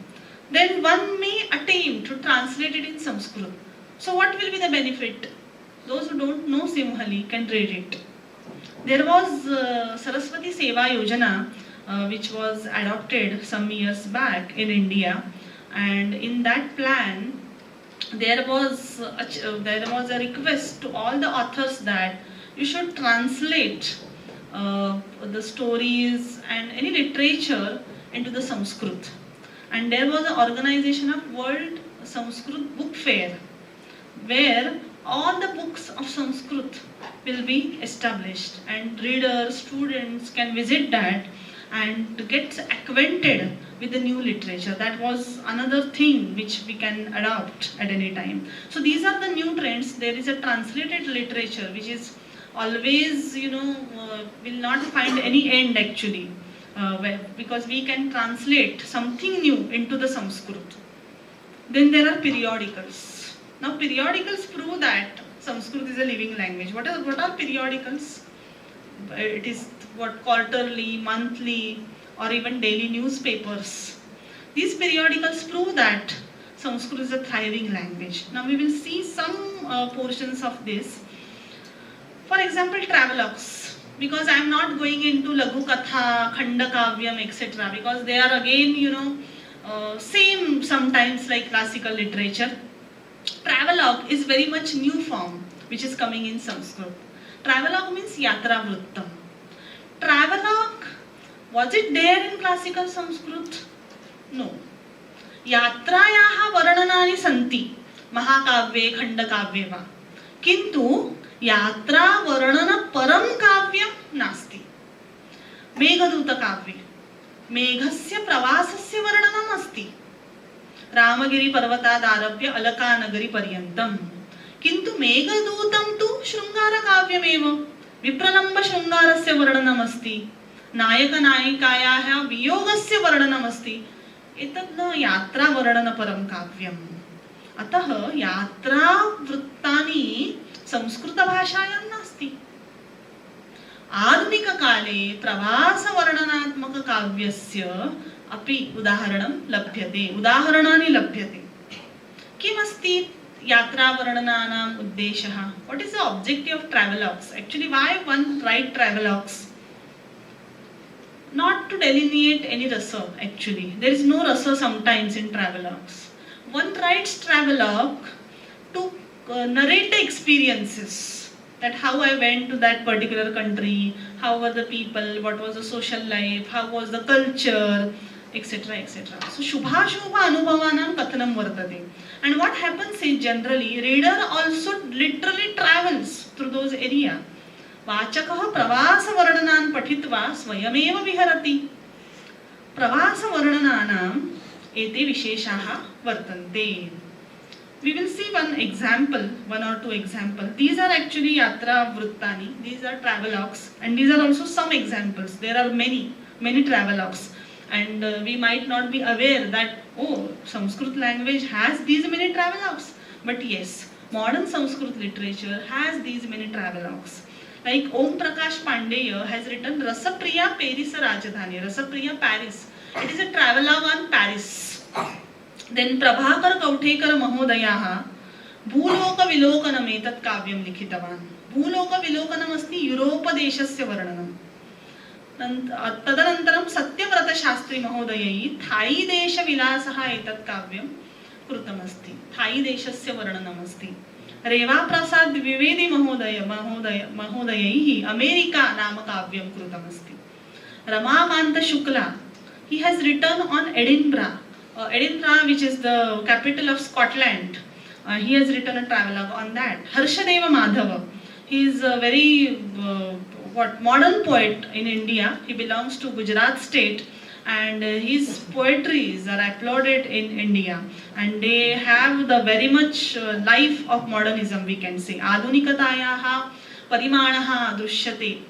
then one may attempt to translate it in Sanskrit. So what will be the benefit? Those who don't know Singhali can read it. There was Saraswati Seva Yojana which was adopted some years back in India, and in that plan there was a request to all the authors that you should translate the stories and any literature into the Sanskrit. And there was an organization of World Sanskrit Book Fair where all the books of Sanskrit will be established, and readers, students can visit that and get acquainted with the new literature. That was another thing which we can adopt at any time. So these are the new trends. There is a translated literature which is always, will not find any end actually, because we can translate something new into the Sanskrit. Then there are periodicals. Now periodicals prove that Sanskrit is a living language. What are periodicals? It is quarterly, monthly, or even daily newspapers. These periodicals prove that Sanskrit is a thriving language. Now we will see some portions of this. For example, travelogues. Because I am not going into Lagu Katha, Khanda Kavyam, etc. because they are again, same sometimes like classical literature. Travelogue is very much new form. which is coming in Sanskrit. Travelogue means Yatra Vrittam. Travelogue, was it there in classical Sanskrit? No. Yatrayaha varnanani santi महाकाव्ये खंडकाव्ये वा किंतु यात्रा वर्णन परम काव्यं नास्ति. मेघदूत काव्ये मेघस्य प्रवासस्य वर्णनम् अस्ति रामगिरि पर्वतादारभ्य अलकानगरी पर्यन्तम्. किंतु मेघदूतं तु शृङ्गारकाव्यमेव. विप्रलम्ब शृङ्गारस्य वर्णनम् अस्ति, नायक नायिकायाः वियोगस्य वर्णनम् अस्ति. एतत् न यात्रा वर्णनपरं काव्यम्. अतः यात्रा वृत्तानि संस्कृतभाषायां नास्ति. आधुनिककाले प्रवासवर्णनात्मक काव्यस्य अपि उदाहरणानि लभ्यते. किमस्ति यात्रावर्णनानाम् उद्देशः? What is the objective of travelogues? Actually, why one write travelogues? Not to delineate any rasa. Actually, there is no rasa sometimes in travelogues. One writes travelogue to narrate the experiences, that how I went to that particular country, how were the people, what was the social life, how was the culture, etc. etc. So shubha-shubha anubhavanam kathanam vartate. And what happens is generally reader also literally travels through those areas. वाचकः प्रवासवर्णनान् पठित्वा स्वयमेव विहरति. प्रवासवर्णनानाम् एते विशेषाः वर्तन्ते. We will see one or two example. These are actually yatra vrittani. These are travelogues, and these are also some examples. There are many travelogues, and we might not be aware that Sanskrit language has these many travelogues. But yes, modern Sanskrit literature has these many travelogues. Like Om Prakash Pandey has written Rasapriya Paris Rajdhani, Rasapriya Paris. It is a travelogue on Paris. Then Prabhakar Kauthekar Mahodayah Bhuloka Vilokanam etat kavyam likhitavan. Bhuloka Vilokanam asti Europa deshasya varnanam. Tadanantaram Satyavrata Shastri Mahodayai Thai desha vilasaha etat kavyam कृतम् अस्ति. Thai देशस्य वर्णनम् अस्ति. रेवा Prasad Dwivedi महोदयैः America नाम काव्यं कृतम् अस्ति. Ramakant Shukla, he has written on Edinburgh, which is the capital of Scotland. He has written a travelogue on that. Harshadeva Madhava, he is a very modern poet in India. He belongs to Gujarat state, and his poetries are applauded in India, and they have the very much life of modernism, we can say. Adunikatayaha parimanaha drishyate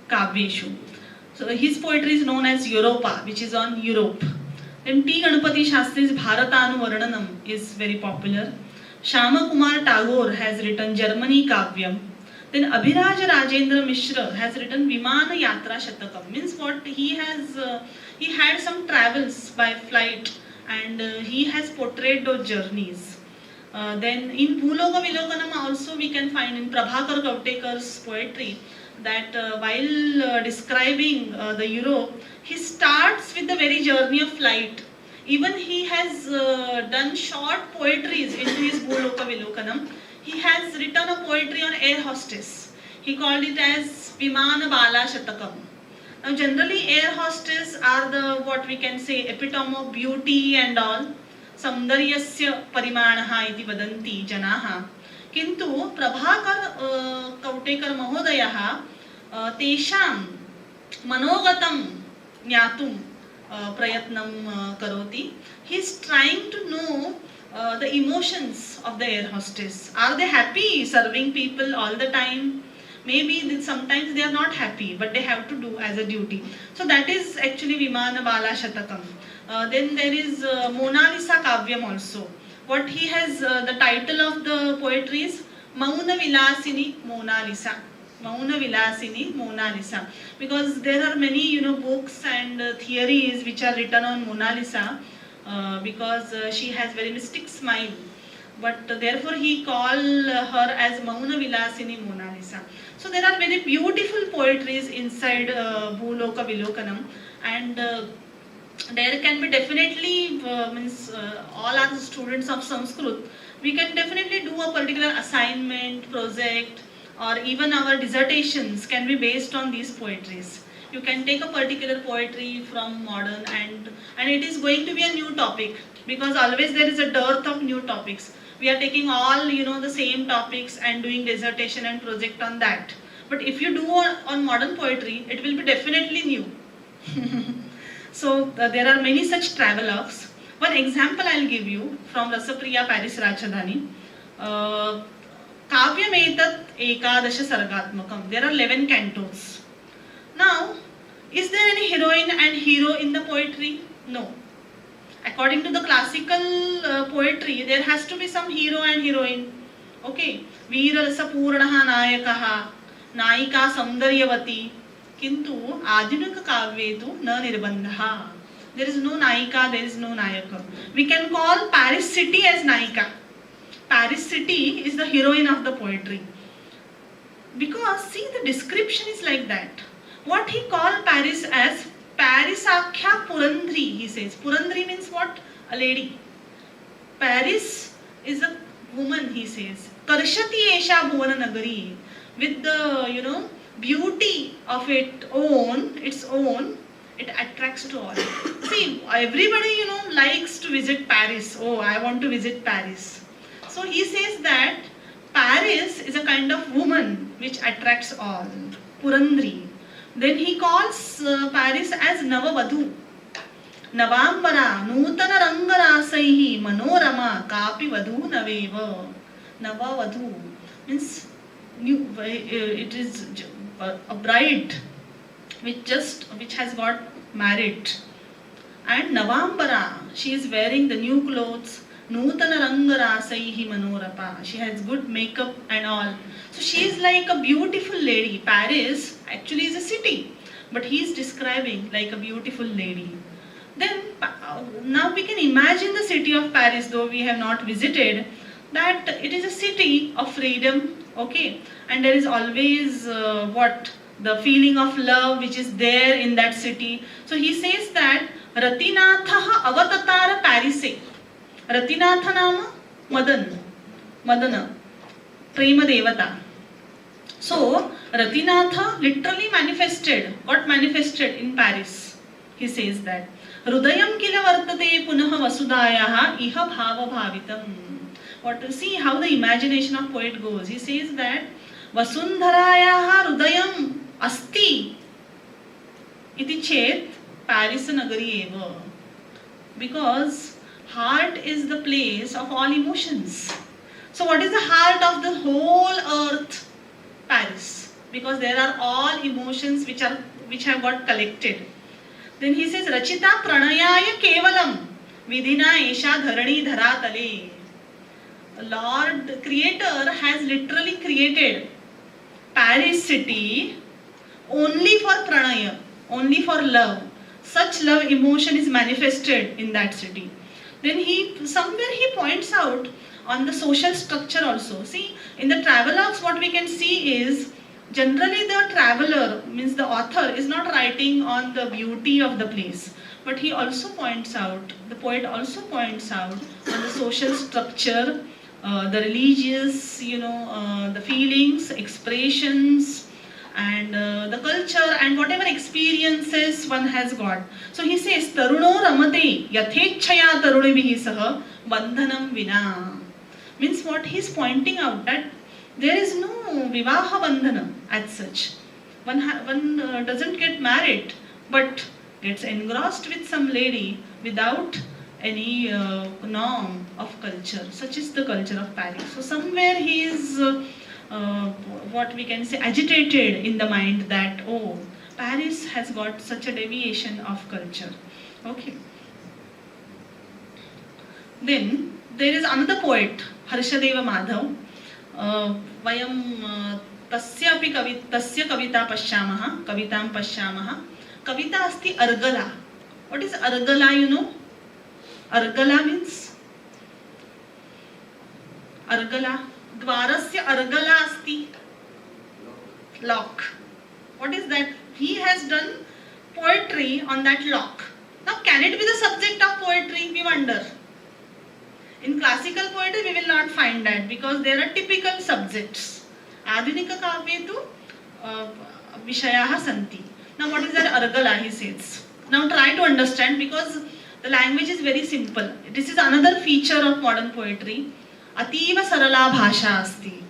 kavyeshu. So his poetry is known as Europa, which is on Europe. Then T. Ganapati Shastri's Bharatanu is very popular. Shama Kumar Tagore has written Germany Kavyam. Then Abhiraj Rajendra Mishra has written Vimana Yatra Shatakam. Means what he had some travels by flight, and he has portrayed those journeys. Then in Bhuloka Vilokanam also we can find in Prabhakar Kautekar's poetry that while describing the Europe, he starts with the very journey of flight. Even he has done short poetries into his Bhuloka Vilokanam. He has written a poetry on air hostess. He called it as Vimana Bala Shatakam. Now generally air hostess are the, what we can say, epitome of beauty and all. Saundaryasya parimanaha iti vadanti janaha. Kintu Prabhakar Kautekar Mahodayah tesham manogatam jnatum prayatnam karoti. He is trying to know the emotions of the air hostess. Are they happy serving people all the time? Maybe sometimes they are not happy, but they have to do as a duty. So that is actually Vimana Bala Shatakam. Then there is Mona Lisa Kavyam also. What he has, the title of the poetry is Mauna Vilasini Mona Lisa. Mauna Vilasini Mona Lisa. Because there are many books and theories which are written on Mona Lisa. Because she has very mystic smile, but therefore he called her as Mauna Vilasini Mona Lisa. So there are very beautiful poetries inside Bhuloka Vilokanam, and there can be definitely all are students of Sanskrit. We can definitely do a particular assignment, project, or even our dissertations can be based on these poetries. You can take a particular poetry from modern and it is going to be a new topic, because always there is a dearth of new topics. We are taking all the same topics and doing dissertation and project on that. But if you do on modern poetry, it will be definitely new. So there are many such travelogues. One example I'll give you from Rasapriya Paris Rajadhani. Kavyam etat ekadasha sargatmakam. There are 11 cantos. Now, is there any heroine and hero in the poetry? No. According to the classical poetry, there has to be some hero and heroine. Okay. Veera rasa purnaha nayakaha, nayika saundaryavati. Kintu adinaka kavyetu na nirbandha. There is no Naika, there is no Nayaka. We can call Paris city as Naika. Paris city is the heroine of the poetry. Because see, the description is like that. What he called Paris as Parisakhya Purandri, he says. Purandri means what? A lady. Paris is a woman, he says. Karshati Esha Bhuvana Nagari. With the, beauty of its own, it attracts to all. See, everybody, likes to visit Paris. Oh, I want to visit Paris. So he says that Paris is a kind of woman which attracts all. Purandri. Then he calls Paris as Navavadhu. Navambara, Nutana Rangarasaihi, Manorama, Kapi Vadhu Naveva. Navavadhu means new, it is a bride which has got married. And Navambara, she is wearing the new clothes. Nutana Rangarasaihi Manorapa. She has good makeup and all. So she is like a beautiful lady. Paris actually is a city, but he is describing like a beautiful lady. Then now we can imagine the city of Paris, though we have not visited, that it is a city of freedom, okay, and there is always the feeling of love which is there in that city. So he says that Ratinatha avatatara Parise. Ratinatha nama Madana, Prema Devata. So Ratinatha literally got manifested in Paris. He says that Rudayam kila vartate punaha vasudayaha iha bhava bhavitam. See how the imagination of poet goes. He says that Vasundharayaha Rudayam Asti iti chet Paris nagari eva. Because heart is the place of all emotions. So what is the heart of the whole earth? Paris. Because there are all emotions which have got collected. Then he says Rachita pranayaya kevalam vidhina esha dharani dharatale. Lord Creator has literally created Paris city only for pranaya, only for love. Such love emotion is manifested in that city. Then somewhere he points out on the social structure also. See, in the travelogues what we can see is generally the traveler, means the author, is not writing on the beauty of the place, but he also points out, the poet also points out on the social structure, the religious, the feelings, expressions, and the culture and whatever experiences one has got. So he says, Taruno ramate yathechaya tarunibihi saha bandhanam vina. Means what he is pointing out, that there is no vivaha bandhana as such. One doesn't get married, but gets engrossed with some lady without any norm of culture. Such is the culture of Paris. So somewhere he is what we can say agitated in the mind that Paris has got such a deviation of culture. Okay. Then there is another poet, Harshadeva Madhav. Vayam tasya kavita pashyamaha, kavitam pashyamaha. Kavita asti Argala. What is Argala, Argala means? Argala. Dvarasya Argala asti. Lock. What is that? He has done poetry on that lock. Now, can it be the subject of poetry? We wonder. In classical poetry, we will not find that because there are typical subjects. Adhunika kavye tu vishayaha santi. Now, what is that argala? He says. Now, try to understand because the language is very simple. This is another feature of modern poetry. Ativa sarala bhasha asti.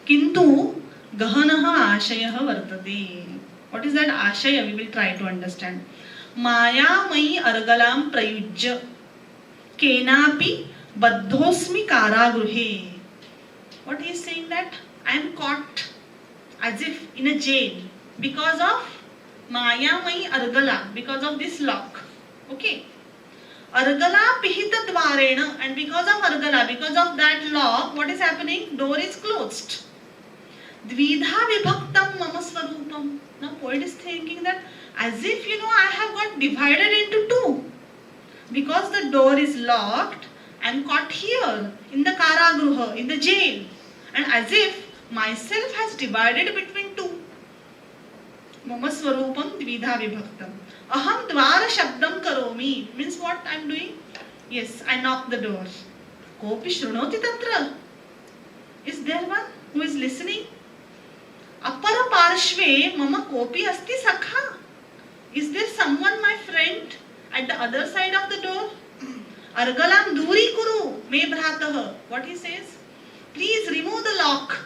Kintu gahanaha ashayah vartate. What is that ashaya? We will try to understand. Maya mai argalam prayujya kenapi baddhosmi karagruhe. What he is saying that I am caught as if in a jail because of maya mai argala, because of this lock. Okay. Argala pihita dvarena, and because of argala, because of that lock, what is happening? Door is closed. Dvidha vibhaktam mama swarupam. Now poet is thinking that as if I have got divided into two. Because the door is locked, I am caught here in the karagruha, in the jail. And as if myself has divided between two. Mama swarupam dvidha vibhaktam. Aham dvara shabdam karomi. Means what I am doing? Yes, I knock the door. Kopi shrunoti tatra. Is there one who is listening? Appara parshve mama kopi asti sakha. Is there someone, my friend, at the other side of the door? Argalam duri kuru me bhratah. What he says? Please remove the lock.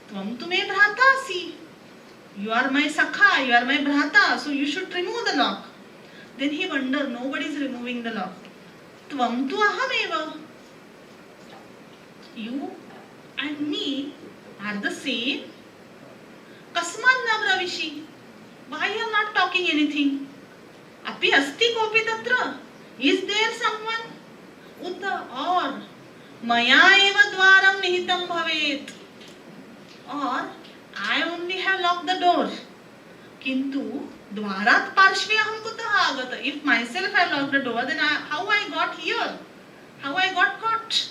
Tvam tu me bhratasi. You are my sakha, you are my bhrata, so you should remove the lock. Then he wondered, nobody is removing the lock. Tvam tu ahameva. You and me are the same. Kasman navravishi. Why you are not talking anything? Api asti kopi tatra. Is there someone? Uta or maya eva dvaram nihitam bhavet. Or I only have locked the door. Kintu dvarat parshve aham kutah agata. If myself have locked the door, then how I got here? How I got caught?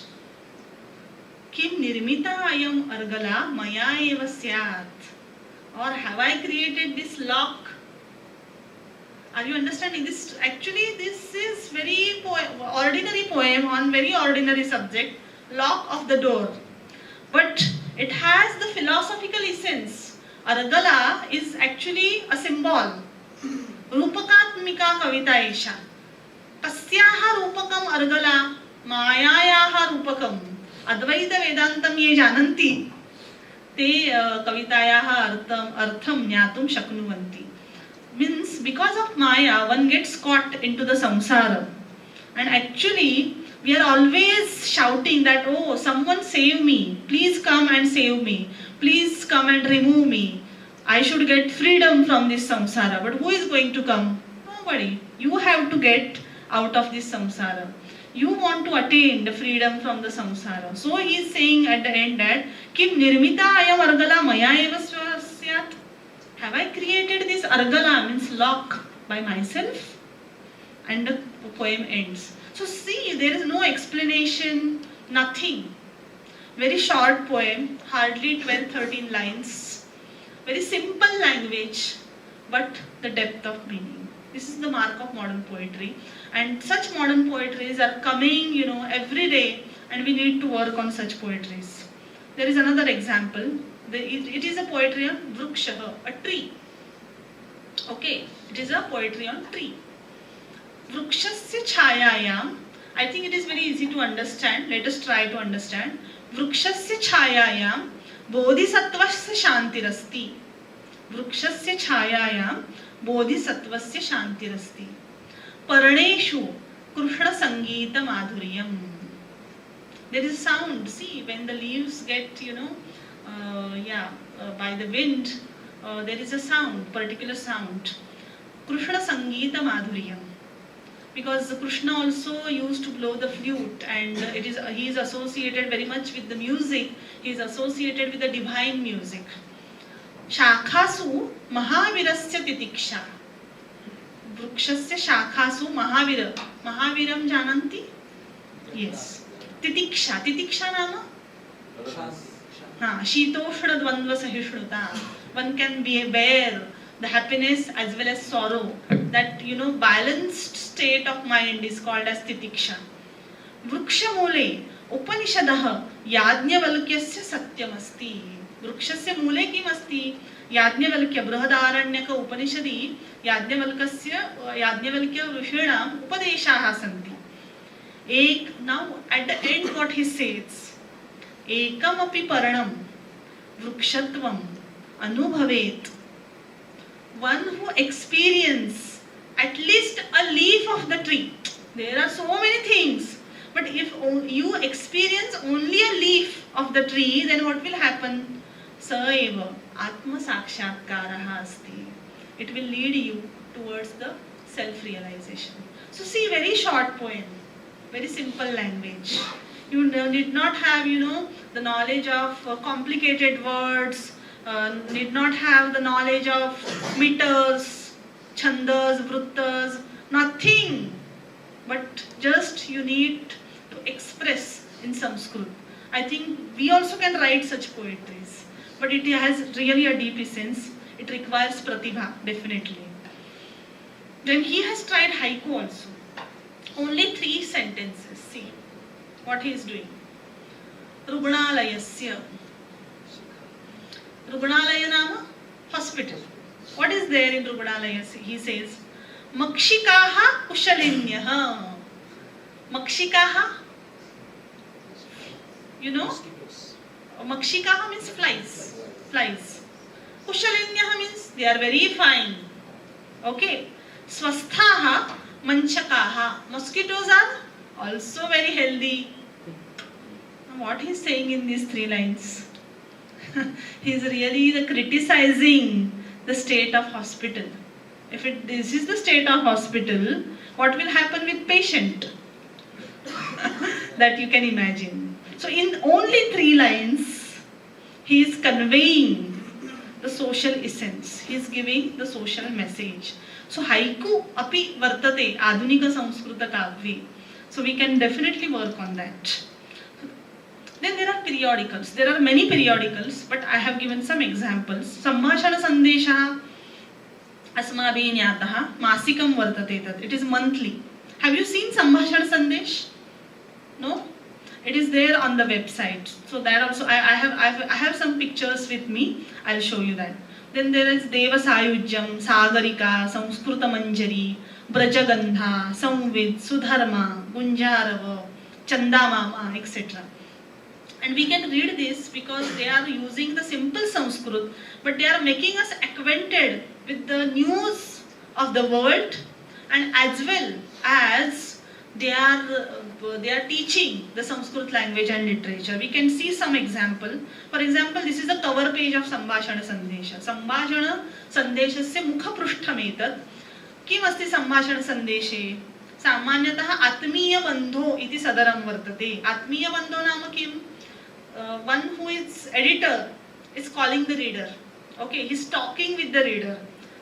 Kim nirmita ayam argala maya eva syat. Or have I created this lock? Are you understanding this? Actually, this is very ordinary poem on very ordinary subject, lock of the door. But it has the philosophical essence. Argala is actually a symbol. Rupakatmika kavita isha. Kasyaha rupakam argala mayayaha rupakam. Advaita Vedantam ye jananti. Te kavitayaha artham jnatum shaknuvanti. Means because of Maya, one gets caught into the samsara. And actually, we are always shouting that, oh, someone save me. Please come and save me. Please come and remove me. I should get freedom from this samsara. But who is going to come? Nobody. You have to get out of this samsara. You want to attain the freedom from the samsara. So he is saying at the end that, Kim nirmita ayam argala maya eva swasyat. Have I created this argala, means lock, by myself? And the poem ends. So see, there is no explanation, nothing. Very short poem, hardly 12-13 lines. Very simple language, but the depth of meaning. This is the mark of modern poetry. And such modern poetries are coming, every day, and we need to work on such poetries. There is another example. It is a poetry on Vriksha, a tree. Okay, it is a poetry on tree. Vrikshasya chayayam. I think it is very easy to understand. Let us try to understand. Vrikshasya chayayam bodhisattvasya shantirasti. Vrikshasya chayayam bodhisattvasya shantirasti. Paraneshu Krishna Sangeeta Madhuryam. There is sound. See, when the leaves get, by the wind, there is a sound, particular sound. Krishna Sangeeta Madhuryam. Because Krishna also used to blow the flute, and he is associated very much with the music. He is associated with the divine music. Shakhasu Mahavirasya Titiksha. Vrikshasya Shakhasu Mahavira. Mahaviram jananti? Yes. Titiksha. Titiksha nama? Shitoshna dvandva sahishnuta. One can bear the happiness as well as sorrow, that balanced state of mind is called as titiksha. वृक्षमूले उपनिषदः याज्ञवल्क्यस्य सत्यमस्ति. वृक्षस्य मूले किम् अस्ति? याज्ञवल्क्य बृहदारण्यक उपनिषदि याज्ञवल्क्य ऋषीणाम् उपदेशाः सन्ति. now at the end what he says, एकमपि पर्णं वृक्षत्वम् अनुभवेत्. One who experience at least a leaf of the tree. There are so many things, but if you experience only a leaf of the tree, then what will happen? Sa eva atma sakshatkarah asti. It will lead you towards the self-realization. So see, very short poem, very simple language. You need not have, the knowledge of complicated words, need not have the knowledge of meters, chandas, vruttas, nothing. But just you need to express in Sanskrit. I think we also can write such poetries, but it has really a deep essence. It requires pratibha, definitely. Then he has tried haiku also. Only 3 sentences. See what he is doing. Rugnalayasya. Rugnalaya nama hospital. What is there in Rugnalaya? He says, Makshikaha kushalinyah. Makshikaha, Makshikaha means flies. Flies. Kushalinyah means they are very fine. Okay. Swasthaha manchakaha. Mosquitoes are also very healthy. What he is saying in these 3 lines? He is really criticizing the state of hospital. If this is the state of hospital, what will happen with patient? That you can imagine. So in only 3 lines, he is conveying the social essence. He is giving the social message. So haiku api vartate adunika samskrita kavye. So we can definitely work on that. Then there are periodicals. There are many periodicals, but I have given some examples. Sambhashana sandesha asmabhi nyataha masikam vartate tat. It is monthly. Have you seen Sambhashana sandesh? No? It is there on the website. So that also I have some pictures with me. I'll show you that. Then there is Deva Sayujyam, Sagarika, Samskruta Manjari, Brajagandha, Samvid, Sudharma, Gunjarava, Chandamama, etc. And we can read this because they are using the simple Sanskrit, but they are making us acquainted with the news of the world, and as well as they are teaching the Sanskrit language and literature. We can see some example. For example, this is the cover page of Sambhashana Sandesha. Sambhashana Sandeshasya mukha prustham etat. Kim asti Sambhashana Sandeshe? Samanyatah atmiya bandho iti sadaram vartate. Atmiya bandho nama kim? One who is editor is calling the reader. Okay, he is talking with the reader.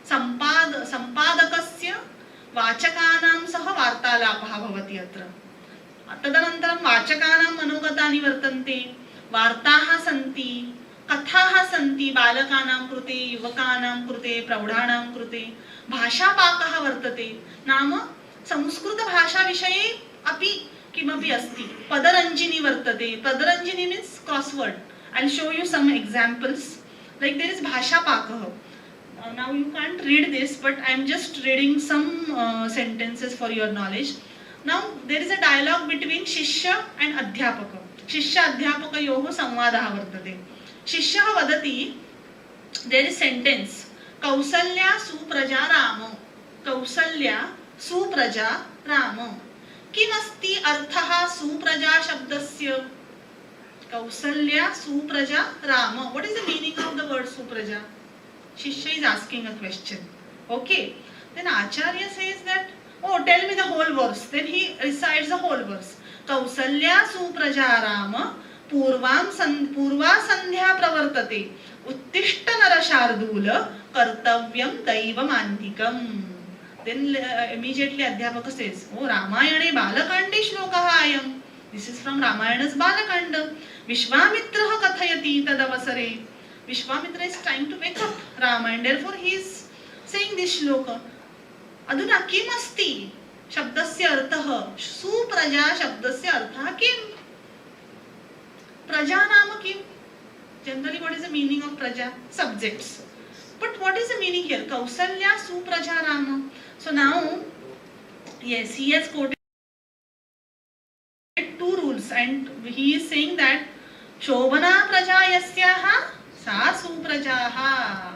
Sampadakasya वाचकानां सह वार्तालापः भवति अत्र. तदनन्तरं वाचकानां मनोगतानि वर्तन्ते, वार्ताः सन्ति, कथाः सन्ति बालकानां कृते, युवकानां कृते, प्रौढानां कृते, भाषापाकः वर्तते. नाम संस्कृतभाषाविषये अपि किमपि अस्ति. पदरञ्जिनी वर्तते. पदरञ्जिनी means crossword. I'll show you some examples. Like there is भाषापाकः. Now you can't read this, but I am just reading some sentences for your knowledge. Now there is a dialogue between Shishya and Adhyapaka. Shishya Adhyapakayoh samvadah vartate. Shishya vadati, there is sentence, Kausalya supraja ramo. Kausalya supraja ramo. Kim asti arthaha supraja shabdasya? Kausalya supraja ramo. What is the meaning of the word supraja? Shishya is asking a question. Okay. Then Acharya says that, oh, tell me the whole verse. Then he recites the whole verse. Kausalya supraja rama purva sandhya pravartate uttishta nara shardula kartavyam daivam antikam. Then immediately Adhyapaka says, oh, Ramayane balakande shlokaha ayam. This is from Ramayana's Balakanda. Vishwamitraha kathayati tadavasare. Vishwamitra is trying to wake up Rama, and therefore he is saying this shloka. अधुना किम् अस्ति शब्दस्य अर्थः? सुप्रजा शब्दस्य अर्थः किम्? प्रजा नाम किम्? Generally, what is the meaning of praja? Subjects. But what is the meaning here? Kausalya supraja rama. So now, yes, he has quoted two rules, and he is saying that Shobana praja yasyaha sa suprajaha.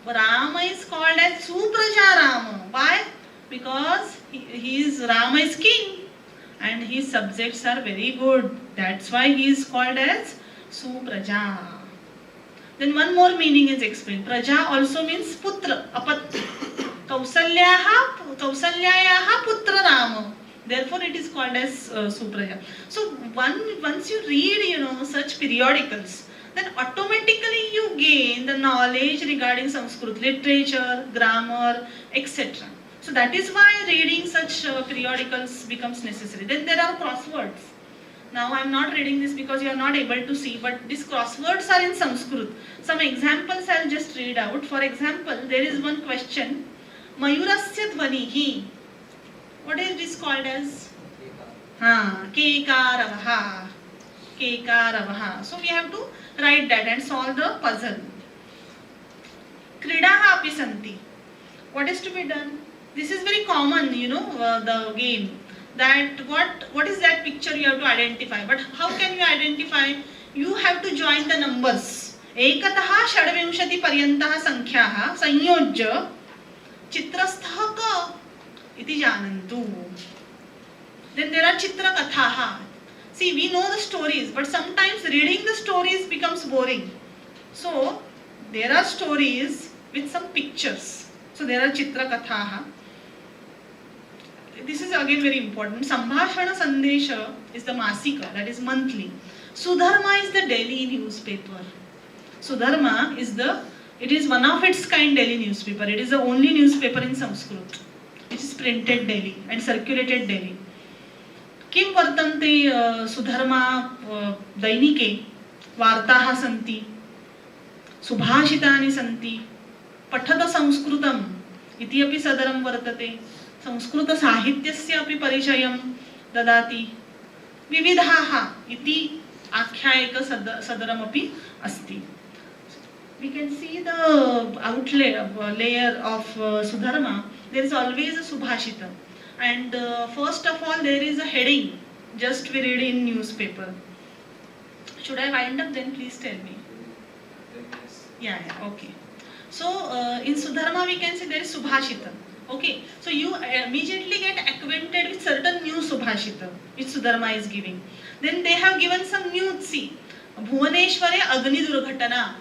Rama is called as Supraja Rama. Why? Because Rama is king and his subjects are very good. That's why he is called as Supraja. Then one more meaning is explained. Praja also means putra, apatya. Kausalyaha putra Rama. Therefore it is called as Supraja. So once you read, such periodicals, then automatically you gain the knowledge regarding Sanskrit literature, grammar, etc. So that is why reading such periodicals becomes necessary. Then there are crosswords. Now I am not reading this because you are not able to see, but these crosswords are in Sanskrit. Some examples I will just read out. For example, there is one question. Mayurasya dhvanihi. What is this called as? Kekaravaha. Kekaravaha. So we have to write that and solve the puzzle. Kridaha api santi. What is to be done? This is very common, the game. That what is that picture you have to identify. But how can you identify? You have to join the numbers. Ekataha षड्विंशति पर्यन्तः संख्याः संयोज्य चित्रस्थः क इति जानन्तु. Then there are chitra kathaha. See, we know the stories, but sometimes reading the stories becomes boring. So there are stories with some pictures. So there are chitra kathaha. This is again very important. Sambhashana Sandesha is the masika, that is monthly. Sudharma is the daily newspaper. Sudharma it is one of its kind daily newspaper. It is the only newspaper in Sanskrit which is printed daily and circulated daily. किं वर्तन्ते सुधर्मा दैनिके वार्ताः सन्ति, सुभाषितानि सन्ति, पठत संस्कृतम् इति अपि सदरं वर्तते, संस्कृतसाहित्यस्य अपि परिचयं ददाति, विविधाः इति आख्यायिक सदरमपि अस्ति. We can see the layer of Sudharma. There is always a Subhashita. And first of all, there is a heading, just we read in newspaper. Should I wind up then? Please tell me. Yeah, okay. So in Sudharma we can say there is Subhashita. Okay, so you immediately get acquainted with certain new Subhashita which Sudharma is giving. Then they have given some new, see, Bhuvaneshware Agni Durghatana.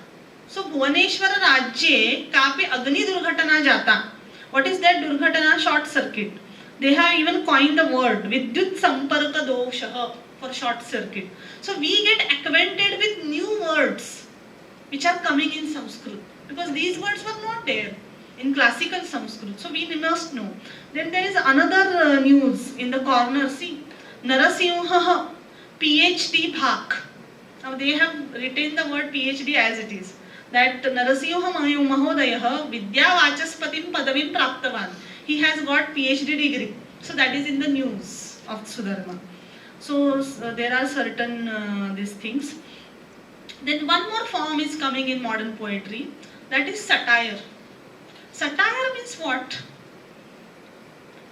So Bhuvaneshwara Rajye kape Agni Durghatana jata. What is that Durghatana? Short circuit. They have even coined the word Vidyut Samparka Dosha for short circuit. So we get acquainted with new words which are coming in Sanskrit, because these words were not there in classical Sanskrit. So we must know. Then there is another news in the corner. See, Narasimha PhD Bhak. Now they have written the word PhD as it is. That Narasimha Mahodayah Vidya Vachaspatim Padavim Praptavan. He has got PhD degree. So that is in the news of Sudharma. So there are certain these things. Then one more form is coming in modern poetry. That is satire. Satire means what?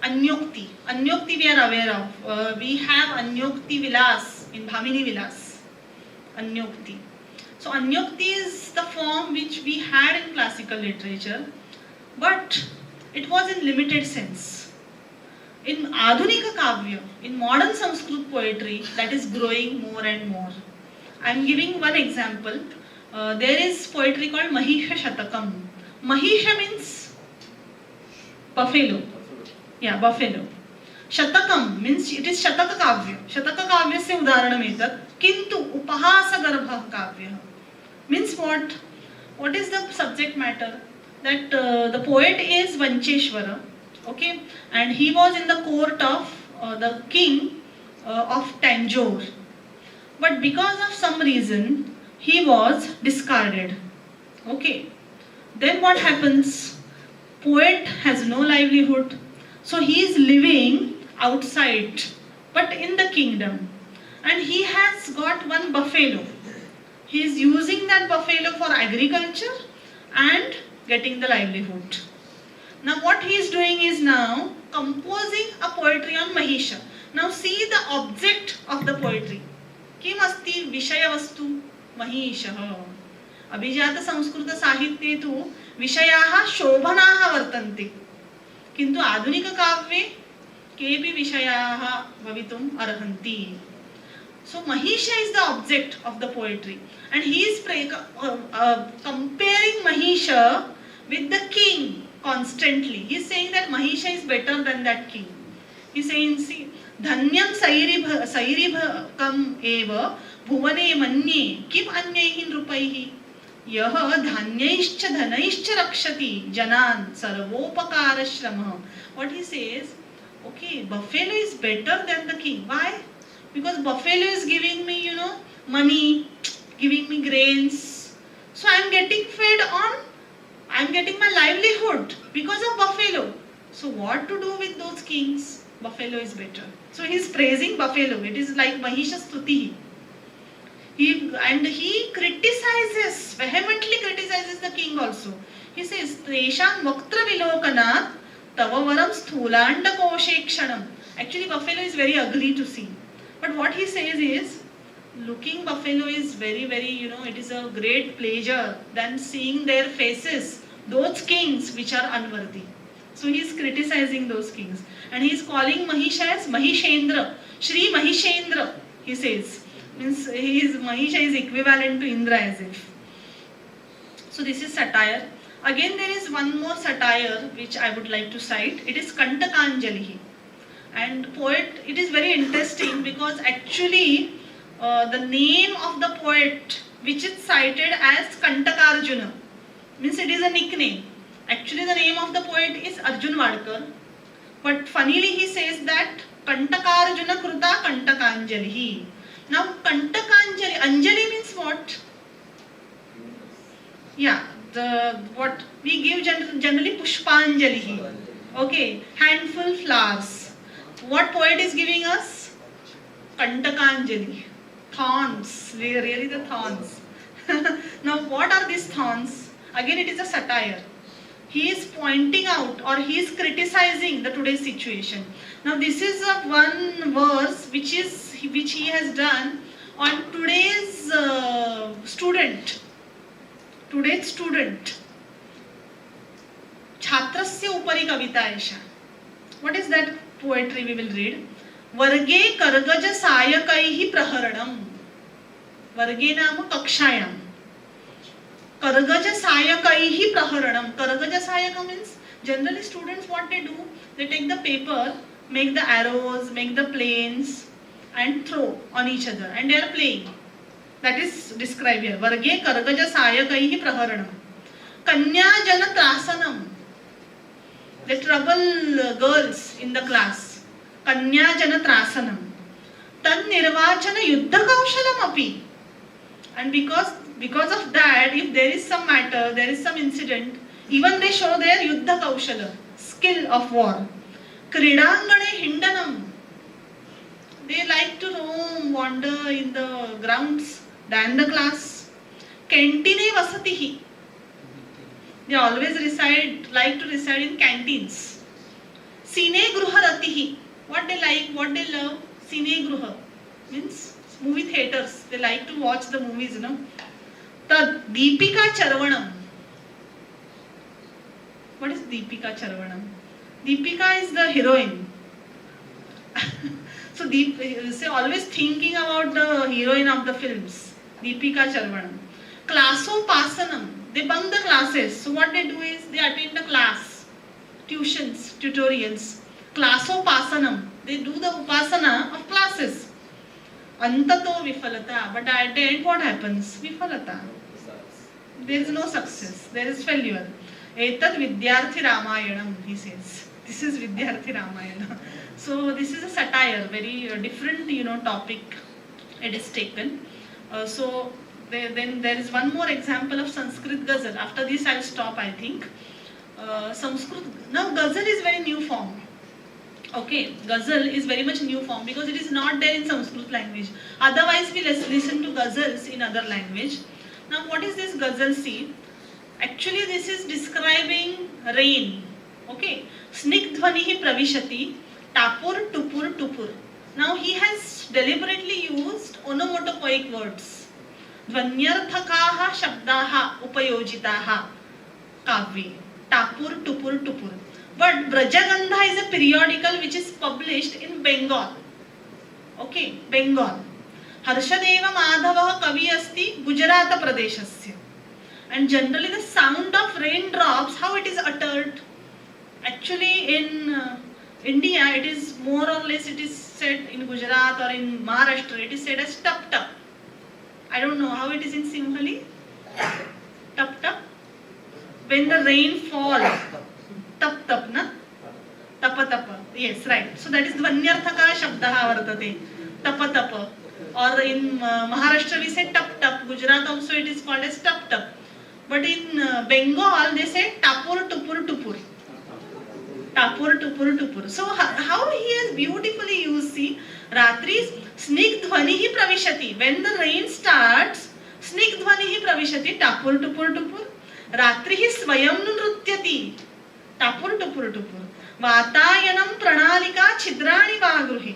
Anyokti. Anyokti we are aware of. We have Anyokti Vilas in Bhamini Vilas. Anyokti. So Anyokti is the form which we had in classical literature, but it was in limited sense. In Adhunika Kavya, in modern Sanskrit poetry, that is growing more and more. I am giving one example. There is poetry called Mahisha Shatakam. Mahisha means buffalo. Yeah, buffalo. Shatakam means it is Shataka Kavya. Shataka Kavya se udaharanam etat. Kintu upahasa garbha kavya. Means what? What is the subject matter? That the poet is Vancheshwara, okay, and he was in the court of the king of Tanjore, but because of some reason he was discarded. Okay, then what happens? Poet has no livelihood, so he is living outside, but in the kingdom. And he has got one buffalo. He is using that buffalo for agriculture and getting the livelihood. Now what he is doing is now composing a poetry on Mahisha. Now see the object of the poetry. किम अस्ति विषय वस्तु महिषः. अभिजात संस्कृत साहित्ये तु विषयाः शोभनाः वर्तन्ते, किन्तु आधुनिक काव्ये केऽपि विषयाः भवितुम् अर्हन्ति. So Mahisha is the object of the poetry, and he is comparing Mahisha with the king constantly. He is saying that Mahisha is better than that king. He is saying, see, धन्यं सैरिभकम् एव भुवने मन्ये किम अन्यैः नृपैः यः धान्यैश्च धनैश्च रक्षति जनान् सर्वोपकारश्रमः. What he says, okay, buffalo is better than the king. Why? Because buffalo is giving me, money, giving me grains. So I am getting fed on, I am getting my livelihood because of buffalo. So what to do with those kings? Buffalo is better. So he is praising buffalo. It is like Mahisha Stuti. He criticizes, vehemently criticizes the king also. He says, Treshan Vaktra Vilokanat Tavavaram Sthulanda Koshekshanam. Actually, buffalo is very ugly to see. But what he says is, looking buffalo is very, very, it is a great pleasure than seeing their faces, those kings which are unworthy. So he is criticizing those kings. And he is calling Mahisha as Mahishendra. Shri Mahishendra, he says. Means Mahisha is equivalent to Indra as if. So this is satire. Again there is one more satire which I would like to cite. It is Kantakanjali. And poet, it is very interesting because actually the name of the poet which is cited as Kantakarjuna, means it is a nickname. Actually the name of the poet is Arjun Vadkar. But funnily he says that Kantakarjuna Kruta Kantakanjali. Now Kantakanjali, Anjali means what? Yeah, what we give generally Pushpanjali. Okay, handful flowers. What poet is giving us? Kantakanjali. Thorns, really the thorns. Now what are these thorns? Again it is a satire. He is pointing out or he is criticizing the today's situation. Now this is one verse which he has done on today's student. Today's student. Chhatrasya upari kavita esha. What is that poetry we will read? Varge kargaja sayakaihi praharanam. Varge nama kakshayam. Kargaja sayakaihi praharanam. Kargaja sayaka means generally students what they do, they take the paper, make the arrows, make the planes and throw on each other and they are playing. That is described here. Varge kargaja sayakaihi praharanam. Kanya jana trasanam. They trouble girls in the class. Kanya jana trasanam. Tan nirvachana yuddha kaushalam api. And because of that, if there is some matter, there is some incident, even they show their yuddha kaushala, skill of war. Kridangane hindanam. They like to roam, wander in the grounds than the class. Kantine vasatihi. They always like to reside in canteens. Cine gruharatihi. What they like, what they love, cine gruha means movie theaters. They like to watch the movies, The Deepika Charvanam. What is Deepika Charvanam? Deepika is the heroine. So say always thinking about the heroine of the films. Deepika Charvanam. Clasopasanam. They bunk the classes. So what they do is they attend the class, tuitions, tutorials. Clasopasanam. They do the upasana of classes. Antato vifalata. But at the end what happens? Vifalata. There is no success. There is failure. Etad Vidyarthi Ramayanam, he says. This is Vidyarthi Ramayana. So this is a satire, very different, topic it is taken. So then there is one more example of Sanskrit ghazal. After this I will stop, I think. Sanskrit. Now ghazal is very new form. Okay, ghazal is very much new form because it is not there in Sanskrit language. Otherwise, we listen to ghazals in other language. Now, what is this ghazal? See, actually, this is describing rain. Okay, snigdhvanihi pravishati, tapur, tupur, tupur. Now, he has deliberately used onomatopoeic words. Dhvanyarthakaha shabdaha upayojitaha kavye. Tapur, tupur, tupur. But Brajagandha is a periodical which is published in Bengal. Okay, Bengal. Harshadeva Madhava Kavi Asti Gujarata Pradeshasya. And generally the sound of raindrops, how it is uttered. Actually in India it is more or less, it is said in Gujarat or in Maharashtra, it is said as tup tup. I don't know how it is in Singhali. Tup tup. When the rain falls. Tap tap na? Tapa tapa. Yes, right. So that is Dvanyarthaka Shabdaha Vartate. Tapa tapa. Or in Maharashtra we say tap tap. Gujarat also it is called as tap tap. But in Bengal they say tapur tupur tupur. Tapur tupur tupur. So how he has beautifully used, see, Ratris snigdhvanihi pravishati. When the rain starts, snigdhvanihi pravishati tapur tupur tupur. Ratrihi swayam nrutyati. Tapur tupur tupur. Vatayanam pranalika chidrani vagruhi.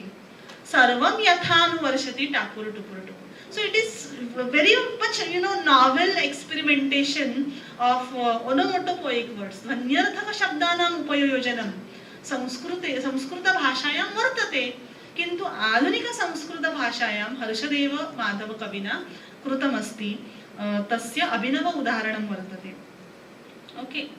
Sarvam yathanu varshati tapur tupur tupur. So it is very much, novel experimentation of onomatopoeic words. Dhvanyarthaka shabdanam upayojanam. Samskrita bhashayam vartate. Kintu adhunika Samskrita bhashayam Harshadeva Madhava Kavina krutamasti. Tasya abhinava udaharanam vartate. Okay.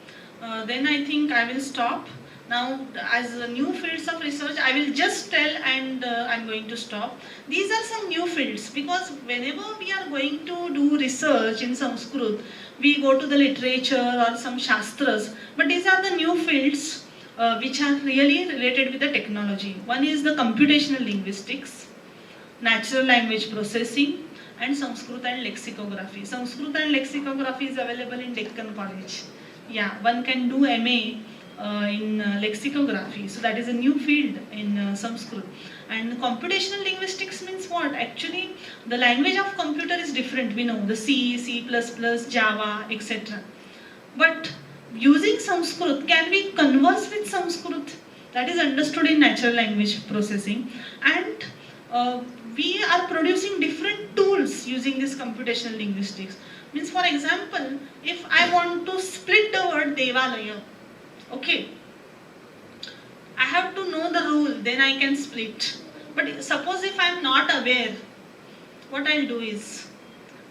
Then I think I will stop. Now, as new fields of research, I will just tell and I'm going to stop. These are some new fields because whenever we are going to do research in Sanskrit, we go to the literature or some shastras. But these are the new fields which are really related with the technology. One is the computational linguistics, natural language processing, and Sanskrit and lexicography. Sanskrit and lexicography is available in Deccan College. Yeah, one can do MA in lexicography. So that is a new field in Sanskrit. And computational linguistics means what? Actually, the language of computer is different. We know the C, C++, Java, etc. But using Sanskrit, can we converse with Sanskrit? That is understood in natural language processing. And we are producing different tools using this computational linguistics. Means, for example, if I want to split the word Devalaya, okay, I have to know the rule, then I can split. But suppose if I am not aware, what I will do is,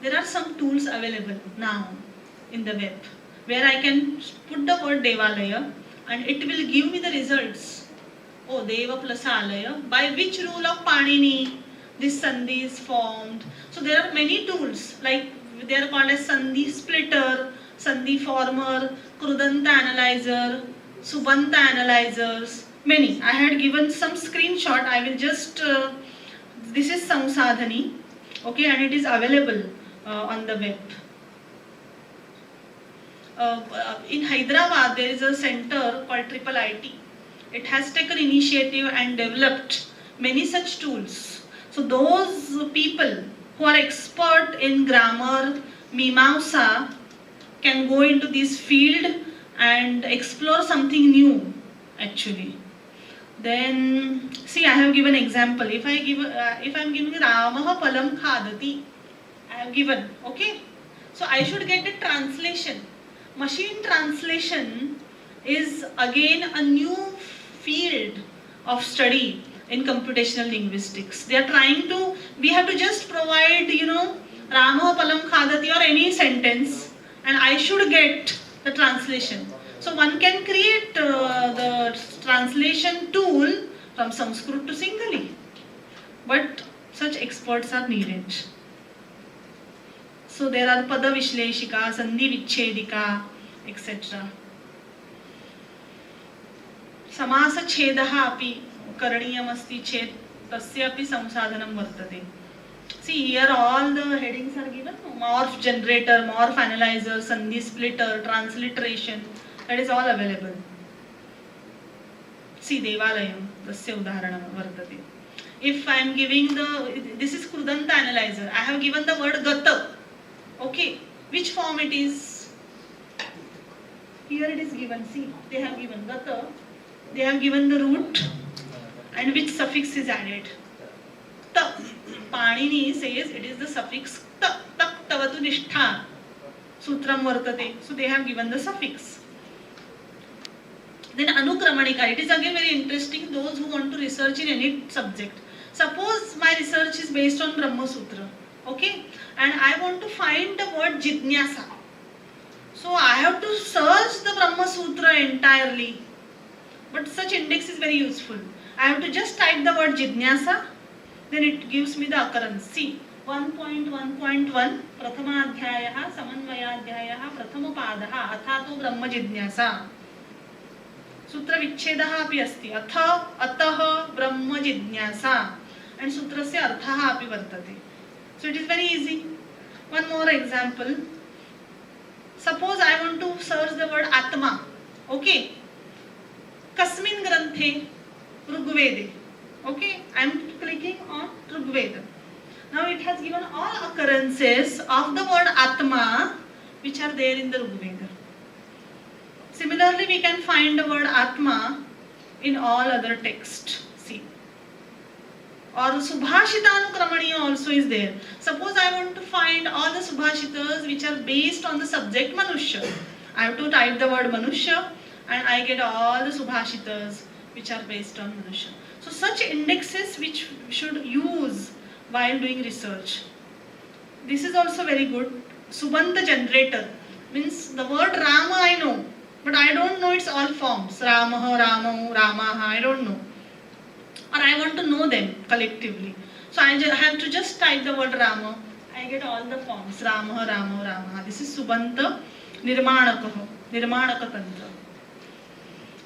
there are some tools available now in the web, where I can put the word Devalaya and it will give me the results. Oh, Deva plus Alaya, by which rule of Panini this Sandhi is formed. So there are many tools, like they are called as Sandhi splitter, Sandhi former, Krudanta analyzer, Subanta analyzers, many. I had given some screenshot. I will just, this is Samsadhani, okay, and it is available on the web. In Hyderabad, there is a center called Triple IT. It has taken initiative and developed many such tools. So those people who are expert in grammar, Mimamsa, can go into this field and explore something new, actually. Then, see, I have given example. If I'm giving Ramaha Palam Khadati, I have given, okay? So I should get the translation. Machine translation is again a new field of study in computational linguistics. They are trying to, we have to just provide, Rama Palam Khadati or any sentence, and I should get the translation. So one can create the translation tool from Sanskrit to Singhali. But such experts are needed. So there are Pada Vishleshika, Sandhi Vichedika, etc. Samasa Chedaha api Karaniyam asti chet tasyapi samsadhanam vartate. See, here all the headings are given. Morph generator, morph analyzer, Sandhi splitter, transliteration, That is all available. See, Devalayam, tasya udaharanam vartate. If I am giving this is Krudanta analyzer. I have given the word Gata. Okay, which form it is? Here it is given. See, they have given Gata. They have given the root and which suffix is added. Ta. Panini says it is the suffix ta. Tak tavatu nishtha. Sutram vartate. So they have given the suffix. Then Anukramanika. It is again very interesting. Those who want to research in any subject. Suppose my research is based on Brahma Sutra. Okay? And I want to find the word Jitnyasa. So I have to search the Brahma Sutra entirely. But such index is very useful. I have to just type the word Jitnyasa. Then it gives me the occurrence. See, 1.1.1 Prathamadhyayaha Samanvayadhyayaha Prathamapadha Athato Brahma Jitnyasa. Sutra Vichchedaha api asti. Atha Ataha Brahma Jitnyasa. And Sutrasya Arthaha api vartate. So it is very easy. One more example. Suppose I want to search the word Atma. Okay. Kasmin Granthe Rigvede. Okay. I am clicking on Rigveda. Now it has given all occurrences of the word Atma which are there in the Rigveda. Similarly, we can find the word Atma in all other texts. See. Or Subhashitanukramanīya also is there. Suppose I want to find all the Subhashitas which are based on the subject Manushya. I have to type the word Manushya and I get all the Subhashitas which are based on Manushya. So such indexes which we should use while doing research. This is also very good. Subanta generator means the word Rama I know, but I don't know its all forms. Ramaha, Ramo, Ramaha, I don't know. Or I want to know them collectively. So I have to just type the word Rama. I get all the forms. Ramaha, Ramo, Ramaha. This is Subanta Nirmanakaha, Nirmanaka Tantra.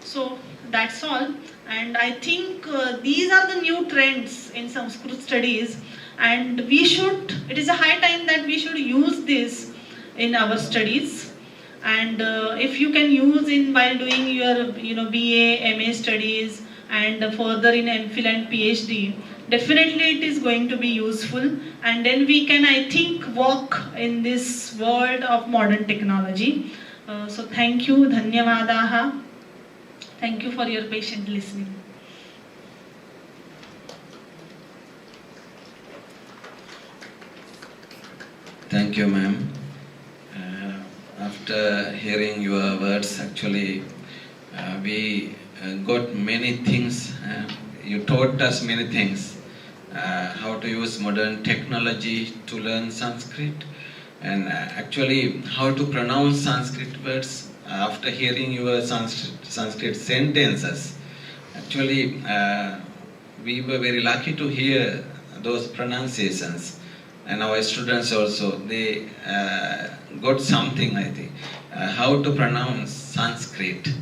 So that's all. And I think these are the new trends in Sanskrit studies. And it is a high time that we should use this in our studies. And if you can use while doing your BA, MA studies and further in MPhil and PhD, definitely it is going to be useful. And then we can, I think, walk in this world of modern technology. So thank you, Dhanyavadaha. Thank you for your patient listening. Thank you, ma'am. After hearing your words, actually, we got many things. You taught us many things. How to use modern technology to learn Sanskrit, and actually how to pronounce Sanskrit words. After hearing your Sanskrit sentences, actually, we were very lucky to hear those pronunciations. And our students also, they got something, I think. How to pronounce Sanskrit.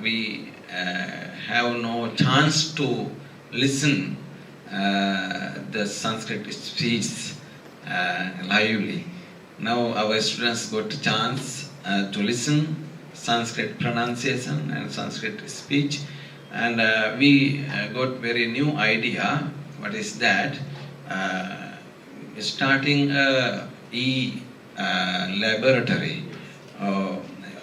We have no chance to listen the Sanskrit speech lively. Now our students got a chance to listen Sanskrit pronunciation and Sanskrit speech. And we got very new idea. What is that? Starting a e-laboratory.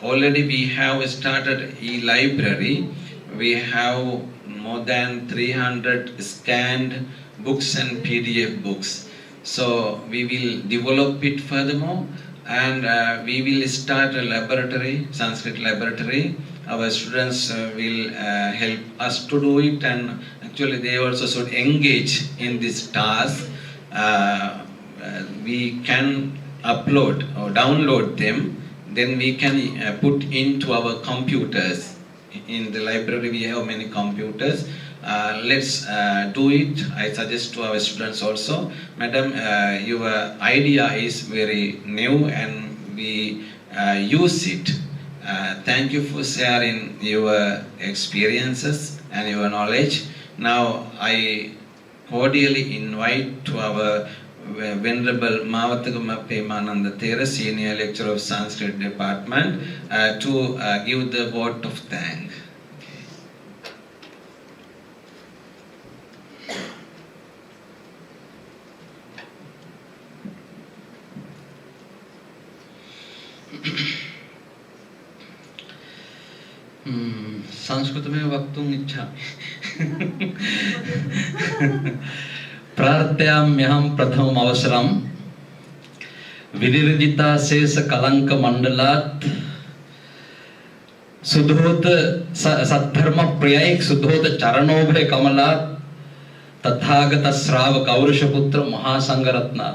Already we have started e-library. We have more than 300 scanned books and PDF books. So we will develop it furthermore, and we will start a laboratory, Sanskrit laboratory. Our students will help us to do it, and actually they also should engage in this task. We can upload or download them, then we can put into our computers. In the library we have many computers. Let's do it. I suggest to our students also. Madam, your idea is very new and we use it. Thank you for sharing your experiences and your knowledge. Now I cordially invite to our Venerable Mavathagama Pemananda Thera, Senior Lecturer of Sanskrit Department, to give the vote of thanks. Sanskrit में वक्तुम् इच्छामि। प्रार्थयाम्यहं प्रथमम् अवसरं विनिर्जिता शेष कलंक मंडलात् सुधोत सद्धर्म प्रियैक सुधोत चरणोभय कमलात् तथागत श्राव कौरुषपुत्र महासंगरत्ना।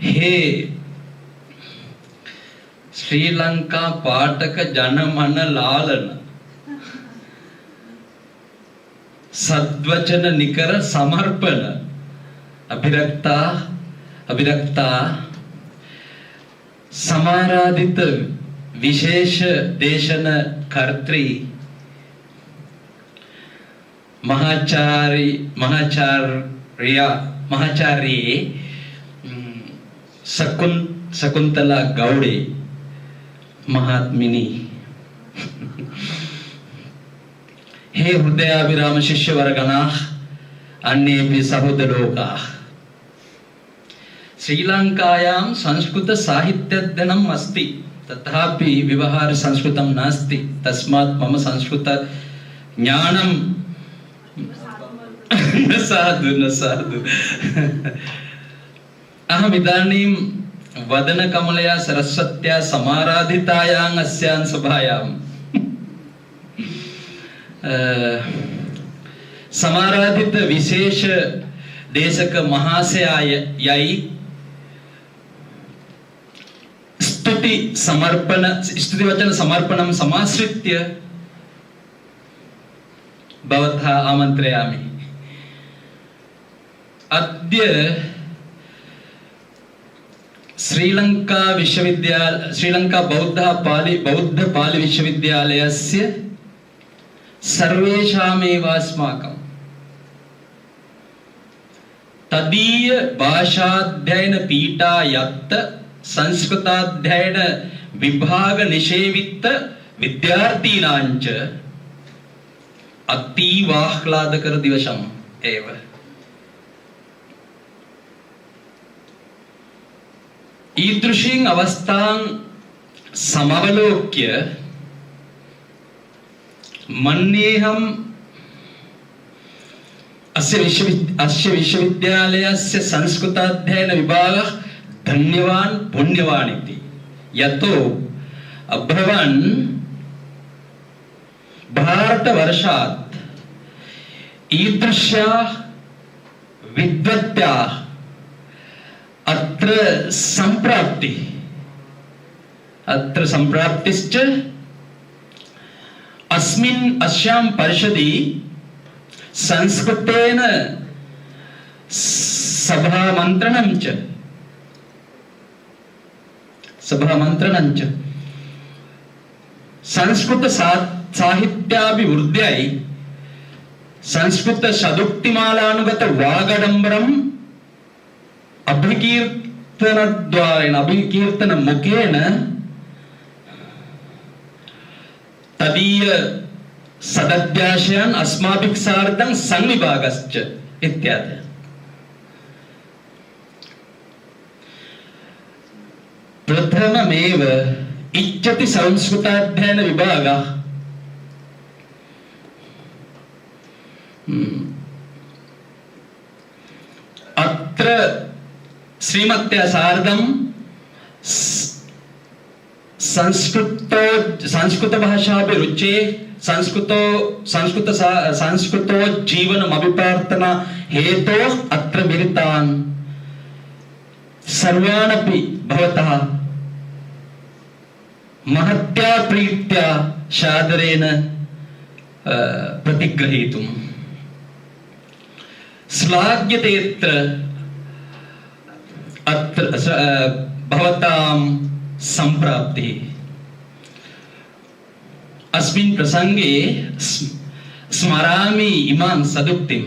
हे श्रीलंका पाठक जनमन लालन सद्वचन निकर समर्पण अभिरक्ता समाराधित विशेष देशन कर्त्री महाचार्य शकुंतला गौड़े महात्मिनी। हे हृदयाभिराम शिष्यवर्गणाः अन्येऽपि सहोदरोगाः। श्रीलंकायां संस्कृत साहित्याध्ययनम् अस्ति, तथापि व्यवहार संस्कृतं नास्ति, तस्मात् मम संस्कृत ज्ञानं न साधु। अहम् इदानीं वदन कमलया सरस्वत्या समाराधितायां अस्यां सभायां समाराधित विशेष देशक महाशयायै स्तुतिवचन समर्पणं समाश्रित्य भवतः आमन्त्रयामि। अद्य श्रीलंका बौद्ध पाली विश्वविद्यालयस्य सर्वेषामेव अस्माकं तदीय भाषाध्ययन पीठायत्त संस्कृताध्ययन विभाग निषेवित विद्यार्थिनांच अतीवाह्लादकर दिवसम् एव। ईदृशीं अवस्थां समवलोक्य मन्येऽहम् अस्य विश्वविद्यालयस्य संस्कृताध्ययन विभागः धन्यवान् पुण्यवान् इति। यतो अभ्रवन् भारतवर्षात् ईदृश्याः विद्वत्याः अत्र सम्प्राप्तिश्च अस्यां परिषदि संस्कृतेन सभामन्त्रणं च संस्कृत साहित्याभिवृद्ध्यै संस्कृत सदुक्तिमालानुगत वागडम्बरम् अभिकीर्तन मुखेन तदीय सदभ्यासयान् अस्माभिः सार्धं संविभागश्च इत्यादि। प्रथममेव इच्छति संस्कृताध्ययन विभागः अत्र श्रीमत्या सार्धं संस्कृत भाषाभिरुचे संस्कृतोज्जीवनमभिप्रार्थना हेतोः अत्र मिलितान् सर्वानपि भवतः महत्या प्रीत्या सादरेण प्रतिगृहीतुम् श्लाघ्यतेऽत्र अत्र भवतां सम्प्राप्तिः। अस्मिन् प्रसंगे स्मरामि इमां सदुक्तिं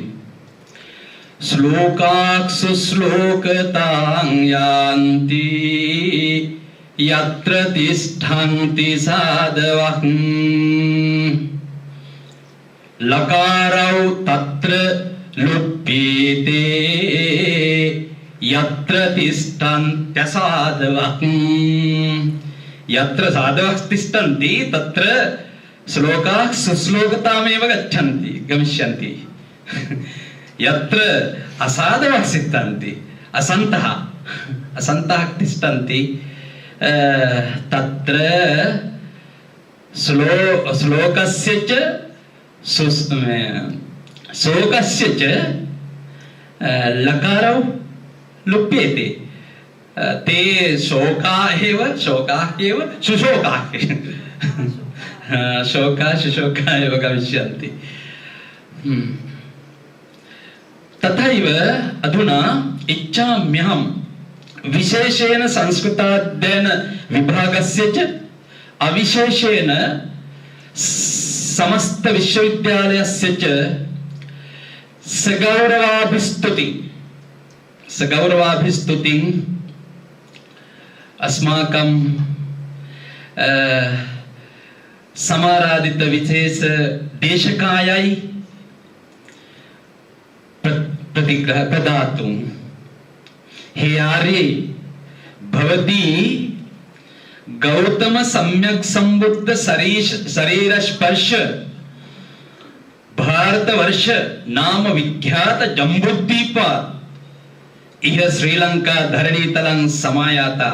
श्लोकाक्षु श्लोकतां यान्ति यत्र तिष्ठन्ति साधवः लकारौ तत्र लुप्येते यत्र तिष्ठन्त्यसाधवः यत्र साधवः तिष्ठन्ति तत्र श्लोकाः सुश्लोकतामेव गच्छन्ति गमिष्यन्ति यत्र असाधवः तिष्ठन्ति असन्तः तिष्ठन्ति तत्र श्लोकस्य च शोकस्य च लकारौ लुप्येते ते शोकाः एव शुशोकाः शोकाः शुशोकाः एव गमिष्यन्ति तथैव अधुना इच्छाम्यहं विशेषेण संस्कृताध्ययन विभागस्य च अविशेषेण समस्त विश्वविद्यालयस्य च सगौरवाभिस्तुतिं अस्माकं समाराधित विशेष देशकायै प्रतिग्रह प्रदातुं हे आर्ये भवती गौतम सम्यक संबुद्ध शरीर स्पर्श भारतवर्ष नाम विख्यात जम्बुद्वीप इह श्रीलंका धरणीतलं समायाता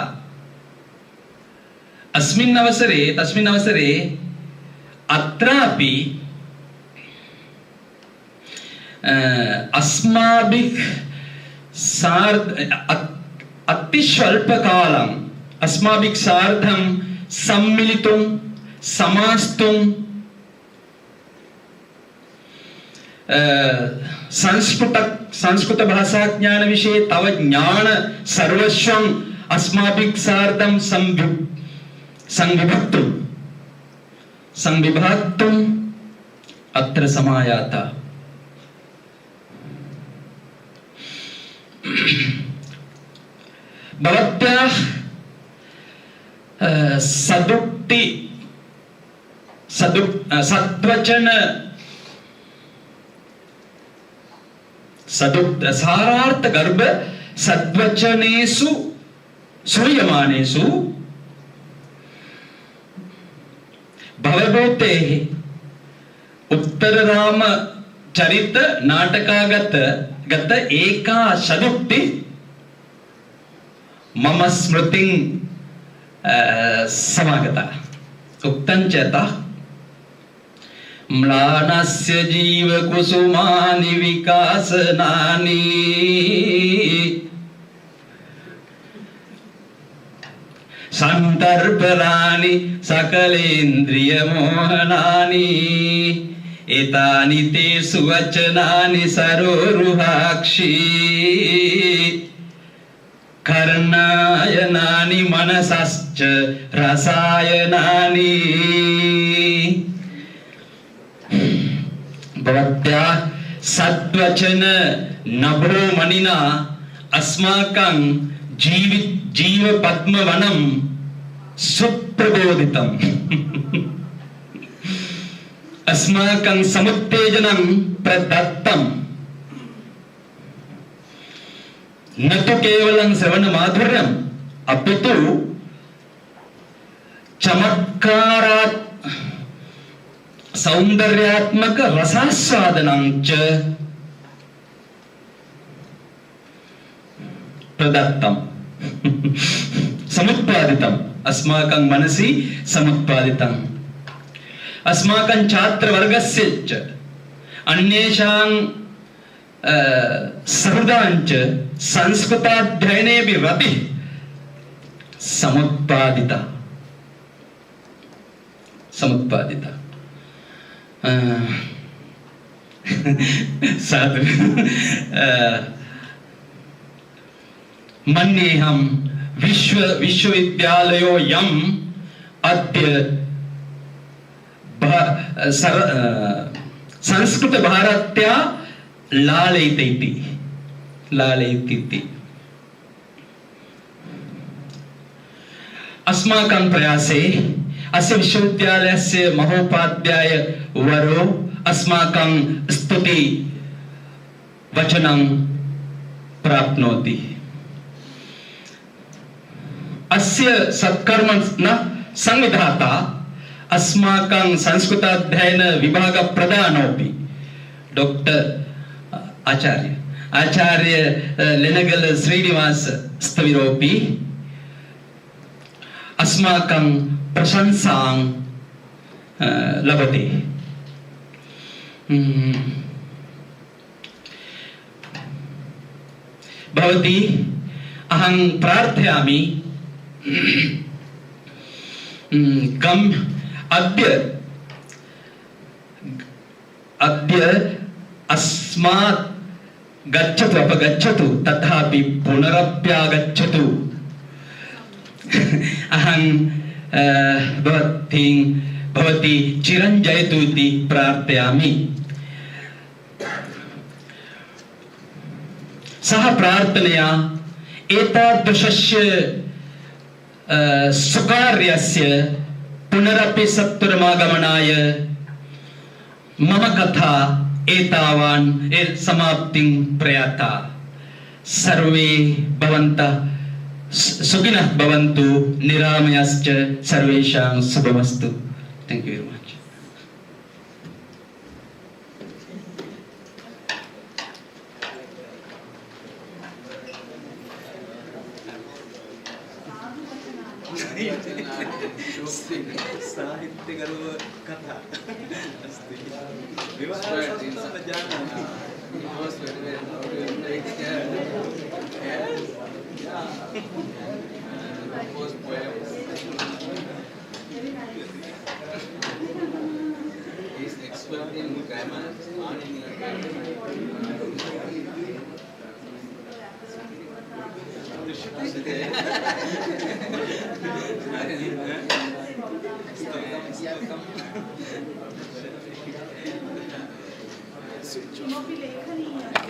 तस्मिन् अवसरे अत्रापि अस्माभिः अतिस्वल्पकालम् अस्माभिः सार्धं सम्मिलितुं समास्तुं संस्कृत भाषा ज्ञान विषये तव ज्ञान सर्वस्वं अस्माभिः सार्धं संविभक्तुं अत्र समायाता भवत्याः सद्वचन सारार्थ गर्भ सद्वचनेषु श्रूयमानेषु भवभूतेः उत्तरराम चरित नाटकागत एका सदुक्ति मम स्मृतिं समागता उक्तं च तः म्लानस्य जीवकुसुमानि विकासनानि सन्तर्पणानि सकलेन्द्रियमोहनानि एतानि ते सुवचनानि सरोरुहाक्षी कर्णायनानि मनसश्च रसायनानि भवत्या सद्वचन नभोमणिना अस्माकं जीव पद्मवनं सुप्रबोधितम् अस्माकं समुत्तेजनं प्रदत्तम् न तु केवलं श्रवणमाधुर्यम् अपितु चमत्कारात् सौन्दर्यात्मक रसास्वादनं च प्रदत्तम् समुत्पादितम् अस्माकं मनसि समुत्पादितम् अस्माकं छात्रवर्गस्य च अन्येषां सहृदाञ्च संस्कृताध्ययनेऽपि रतिः समुत्पादिता साधु मन्येऽहं विश्वविद्यालयोऽयम् अद्य संस्कृत भारत्या लालयते इति लालयति। अस्माकं प्रयासे अस्य विश्वविद्यालयस्य महोपाध्याय वरो अस्माकं स्तुति वचनं प्राप्नोति। अस्य सत्कर्मण संविधाता अस्माकं संस्कृताध्ययन विभाग प्रधानोऽपि डॉक्टर आचार्य लेनगल श्रीनिवास स्थविरोऽपि अस्माकं प्रशंसां लभते। भवती अहं प्रार्थयामि अद्य अस्मात् गच्छतु अपगच्छतु तथापि पुनरप्यागच्छतु। अहं भवती चिरञ्जयतु इति प्रार्थयामि। सह प्रार्थनया एतादृशस्य सुकार्यस्य पुनरपि सत्वरमागमनाय मम कथा एतावान् समाप्तिं प्रयाता। सर्वे भवन्तः सुखिनः भवन्तु, निरामयश्च सर्वेषां शुभमस्तु। Thank you very much. साहित्यगर्व कथा अस्ति। विवाहसंस्थां न जानामि। He's expert in grammar, किमपि लेखनीयम्।